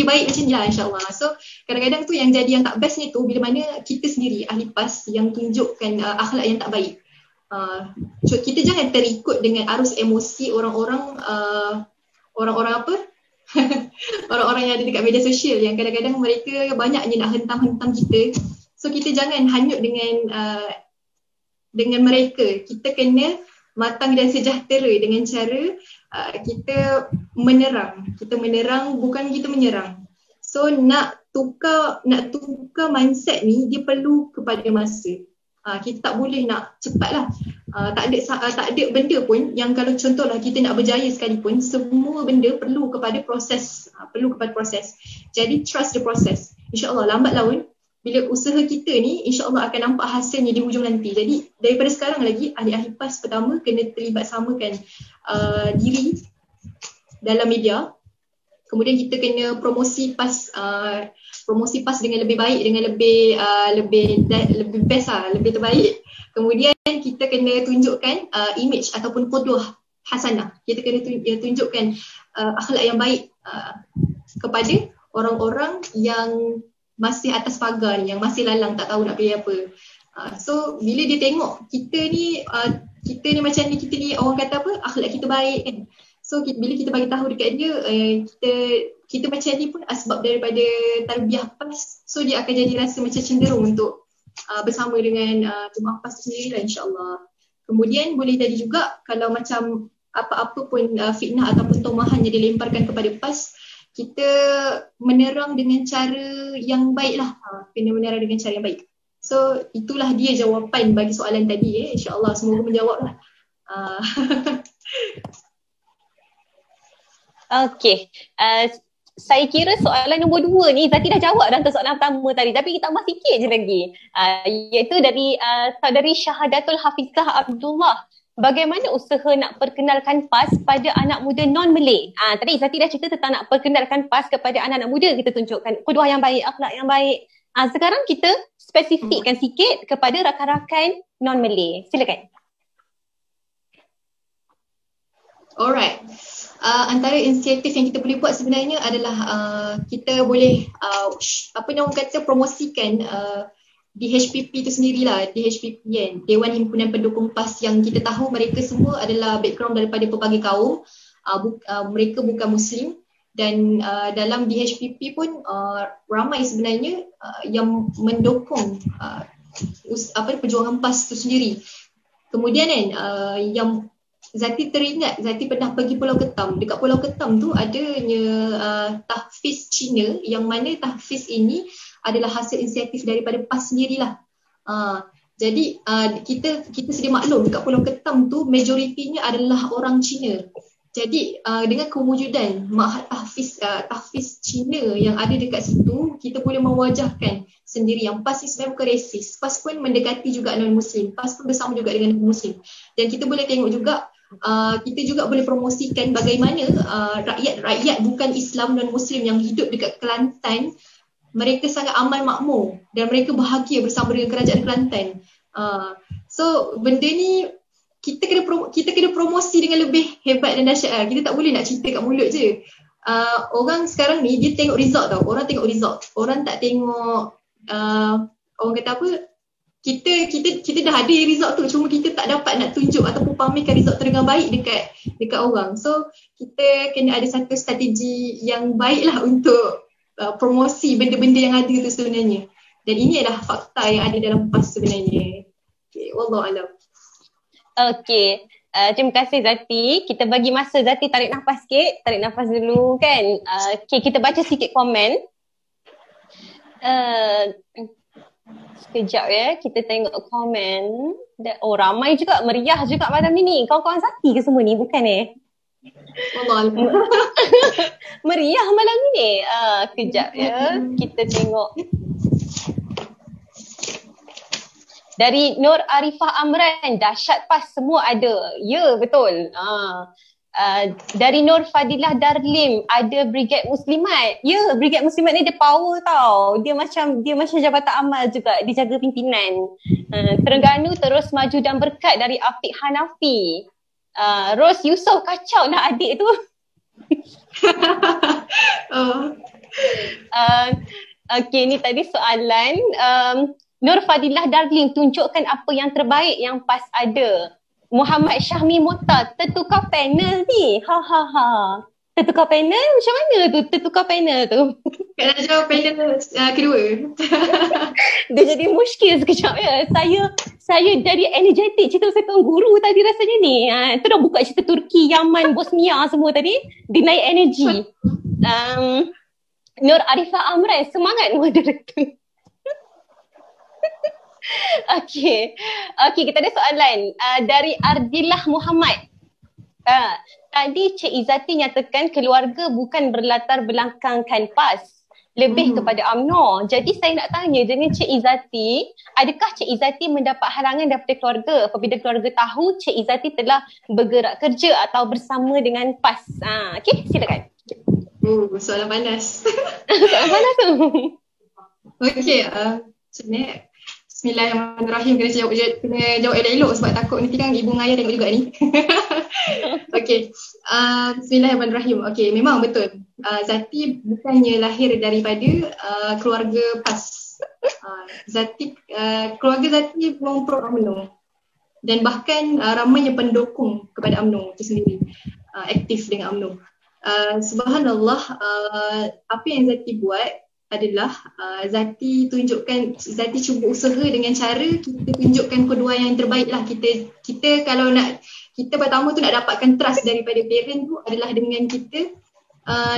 baik macam ni lah, insya-Allah. So kadang-kadang tu yang jadi yang tak bestnya tu bila mana kita sendiri ahli PAS yang tunjukkan akhlak yang tak baik. So kita jangan terikut dengan arus emosi orang-orang apa orang-orang yang ada dekat media sosial yang kadang-kadang mereka banyaknya nak hentam-hentam kita. So kita jangan hanyut dengan mereka. Kita kena matang dan sejahtera dengan cara kita menerang. Kita menerang, bukan kita menyerang. So nak tukar mindset ni, dia perlu kepada masa. Kita tak boleh nak cepat lah. Tak ada benda pun yang kalau contohlah kita nak berjaya sekalipun, semua benda perlu kepada proses. Jadi trust the process. InsyaAllah lambat laun bila usaha kita ni insya-Allah akan nampak hasilnya di hujung nanti. Jadi daripada sekarang lagi ahli-ahli PAS pertama kena terlibat samakan diri dalam media. Kemudian kita kena promosi PAS dengan lebih baik, dengan lebih best lah, lebih terbaik. Kemudian kita kena tunjukkan image ataupun qudwah hasanah. Kita kena tunjukkan akhlak yang baik kepada orang-orang yang masih atas pagar ni, yang masih lalang tak tahu nak pilih apa. So bila dia tengok kita ni macam ni, kita ni orang kata apa, akhlak kita baik kan. So bila kita bagi tahu dekat dia kita macam ni pun asbab daripada tarbiyah PAS. So dia akan jadi rasa macam cenderung untuk bersama dengan Jumaat PAS tu sendiri lah, insya-Allah. Kemudian boleh jadi juga kalau macam apa-apa pun fitnah ataupun tomahan yang dilemparkan kepada PAS, kita menerang dengan cara yang baik lah. Kena menerang dengan cara yang baik. So itulah dia jawapan bagi soalan tadi. InsyaAllah semoga menjawab lah. Okay. Saya kira soalan nombor 2 ni Zati dah jawab dah untuk soalan pertama tadi, tapi kita tambah sikit je lagi. Iaitu dari saudari Syahadatul Hafizah Abdullah. Bagaimana usaha nak perkenalkan PAS pada anak muda non-Malay? Tadi Zati dah cerita tentang nak perkenalkan PAS kepada anak-anak muda. Kita tunjukkan qudwah yang baik, akhlak yang baik. Sekarang kita spesifikkan sikit kepada rakan-rakan non-Malay. Silakan. Alright. Antara inisiatif yang kita boleh buat sebenarnya adalah kita boleh orang kata promosikan DHPP tu sendirilah. DHPP kan, Dewan Himpunan Pendukung PAS, yang kita tahu mereka semua adalah background daripada pelbagai kaum. Mereka bukan Muslim, dan dalam DHPP pun ramai sebenarnya yang mendukung perjuangan PAS tu sendiri. Kemudian kan yang Zati teringat, Zati pernah pergi Pulau Ketam. Dekat Pulau Ketam tu adanya tahfiz Cina, yang mana tahfiz ini adalah hasil inisiatif daripada PAS sendirilah. Jadi kita sedia maklum dekat Pulau Ketam tu majoritinya adalah orang Cina. Jadi dengan kewujudan ma'had tahfiz Cina yang ada dekat situ, kita boleh mewajahkan sendiri yang PAS ni sebenarnya bukan resis. PAS pun mendekati juga non-Muslim. PAS pun bersama juga dengan non-Muslim. Dan kita boleh tengok juga, kita juga boleh promosikan bagaimana rakyat bukan Islam non-Muslim yang hidup dekat Kelantan, mereka sangat aman makmur dan mereka bahagia bersama dengan kerajaan Kelantan. So benda ni kita kena promosi dengan lebih hebat dan dahsyat. Kita tak boleh nak cerita kat mulut je. Orang sekarang ni dia tengok result tau. Orang tengok result. Orang tak tengok orang kata apa, kita dah ada result tu, cuma kita tak dapat nak tunjuk ataupun pamerkan result tu dengan baik dekat orang. So kita kena ada satu strategi yang baik lah untuk promosi benda-benda yang ada tu sebenarnya. Dan ini adalah fakta yang ada dalam PAS sebenarnya. Okay, wallahualam. Okay. Terima kasih Zati. Kita bagi masa Zati tarik nafas sikit. Tarik nafas dulu kan. Okay, kita baca sikit komen. Sekejap ya, kita tengok komen. Oh, ramai juga, meriah juga malam ni. Kawan-kawan Zati ke semua ni? Bukan Allah. Meriah malam ni. Kejap ya, kita tengok. Dari Nur Arifah Amran, dahsyat pas semua ada. Ya, betul. Dari Nur Fadilah Darlim, ada Brigade Muslimat. Ya, Brigade Muslimat ni dia power tau. Dia macam Jabatan Amal juga, dia jaga pimpinan. Terengganu terus maju dan berkat, dari Afiq Hanafi. Ros Yusof, kacau lah adik tu. Okay, ni tadi soalan. Nur Fadilah Darling, tunjukkan apa yang terbaik yang PAS ada. Muhammad Syahmi Muta, tertukar panel ni. Tertukar panel? Macam mana tu tertukar panel tu? Nak jawab panel kedua. Dia jadi muskil sekejap ya. Saya dari energetik cerita pasal Tuan Guru tadi rasanya ni. Tu dah buka cerita Turki, Yaman, Bosnia semua tadi. Dia naik energi. Nur Arifah Amran, semangat moderator. Okay, kita ada soalan dari Ardillah Muhammad. Tadi Cik Izzati nyatakan keluarga bukan berlatar belakangkan PAS, lebih kepada UMNO. Jadi saya nak tanya dengan Cik Izzati, adakah Cik Izzati mendapat halangan daripada keluarga apabila keluarga tahu Cik Izzati telah bergerak kerja atau bersama dengan PAS? Okay, silakan. Soalan panas. Soalan panas tu. Okay, sebenarnya Bismillahirrahmanirrahim, kena jawab elok-elok sebab takut nanti kan ibu dengan ayah tengok juga ni. Okay, Bismillahirrahmanirrahim. Okay, memang betul. Zati bukannya lahir daripada keluarga PAS. Keluarga Zati memang pro UMNO dan bahkan ramainya pendukung kepada UMNO itu sendiri, aktif dengan UMNO. Subhanallah, apa yang Zati buat adalah Zati cuba usaha dengan cara kita tunjukkan peluang yang terbaik lah. Kita kalau nak, kita pertama tu nak dapatkan trust daripada parent tu adalah dengan kita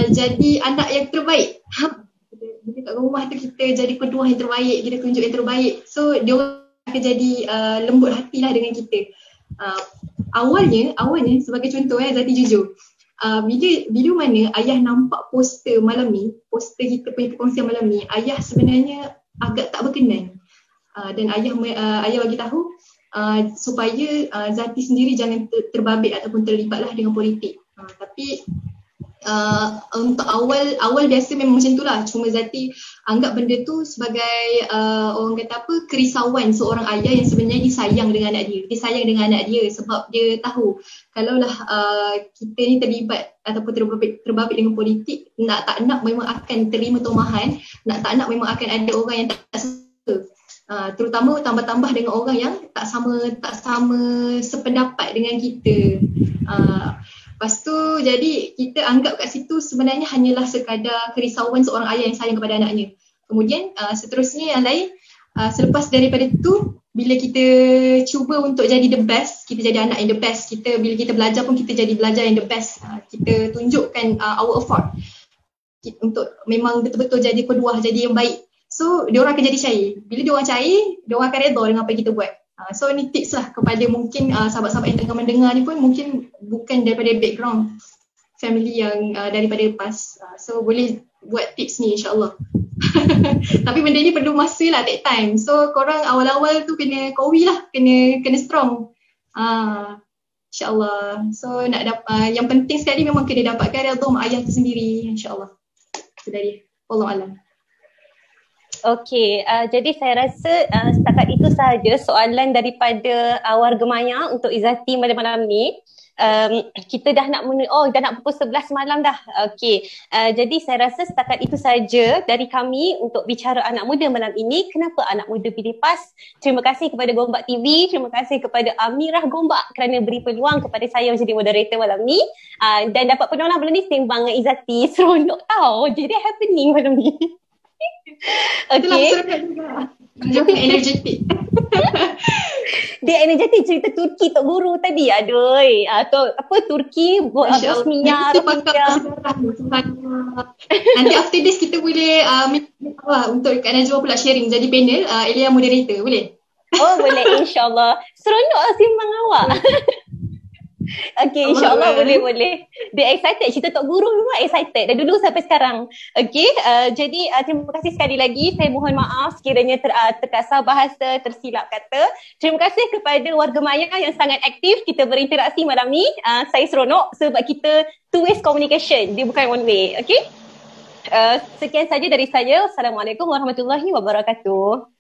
jadi anak yang terbaik. Bila kat rumah tu kita jadi peluang yang terbaik, kita tunjuk yang terbaik, so dia akan jadi lembut hatilah dengan kita. Awalnya sebagai contoh Zati jujur, bila mana ayah nampak poster malam ni, poster kita punya perkongsian malam ni, ayah sebenarnya agak tak berkenan. Dan ayah bagi tahu supaya Zati sendiri jangan terbabit ataupun terlibatlah dengan politik. Tapi untuk awal biasa memang macam itulah. Cuma Zati anggap benda tu sebagai orang kata apa, kerisauan seorang ayah yang sebenarnya disayang dengan anak dia. Dia sayang dengan anak dia sebab dia tahu kalaulah kita ni terlibat ataupun terbabit dengan politik, nak tak nak memang akan terima tomahan, nak tak nak memang akan ada orang yang tak suka. Terutama tambah-tambah dengan orang yang tak sama sependapat dengan kita. Lepas tu jadi kita anggap kat situ sebenarnya hanyalah sekadar kerisauan seorang ayah yang sayang kepada anaknya. Kemudian seterusnya yang lain, selepas daripada itu, bila kita cuba untuk jadi the best, kita jadi anak yang the best, bila kita belajar pun kita jadi belajar yang the best, kita tunjukkan our effort untuk memang betul-betul jadi peluah, jadi yang baik. So diorang akan jadi cair. Bila diorang cair, diorang akan redha dengan apa yang kita buat. So ni tips lah kepada mungkin sahabat-sahabat yang tengah mendengar ni pun mungkin bukan daripada background family yang daripada PAS. So boleh buat tips ni insyaAllah. Tapi benda ni perlu masa lah, take time. So korang awal-awal tu kena kawi lah, kena strong. InsyaAllah. So nak dapat, yang penting sekali memang kena dapatkan redha mak ayah tu sendiri, insyaAllah. Itu dari Wallahualam. Okey, jadi saya rasa setakat itu sahaja soalan daripada warga Maya untuk Izzati malam-malam ni. Kita dah nak pukul 11 malam dah. Okey, jadi saya rasa setakat itu saja dari kami untuk bicara anak muda malam ini. Kenapa anak muda pilih PAS? Terima kasih kepada Gombak TV, terima kasih kepada Amirah Gombak kerana beri peluang kepada saya menjadi moderator malam ni. Dan dapat peluang malam ni sembang dengan Izzati, seronok tau. Jadi happening malam ni. Okay. Dia energetik. Dia energetik cerita Turki Tok Guru tadi. Aduh. Turki Bosnia, Rohingya. Nanti after this kita boleh untuk Kak Najwa pula sharing jadi panel. Elia moderator, boleh? Oh boleh, insyaAllah. Seronok lah simbang awak. Okay, insyaAllah boleh. Dia excited. Cerita Tok Guru memang excited. Dah dulu sampai sekarang. Okay, jadi terima kasih sekali lagi. Saya mohon maaf sekiranya terkasar bahasa, tersilap kata. Terima kasih kepada warga Maya yang sangat aktif. Kita berinteraksi malam ni. Saya seronok sebab kita two-way communication. Dia bukan one way. Okay. Sekian saja dari saya. Assalamualaikum warahmatullahi wabarakatuh.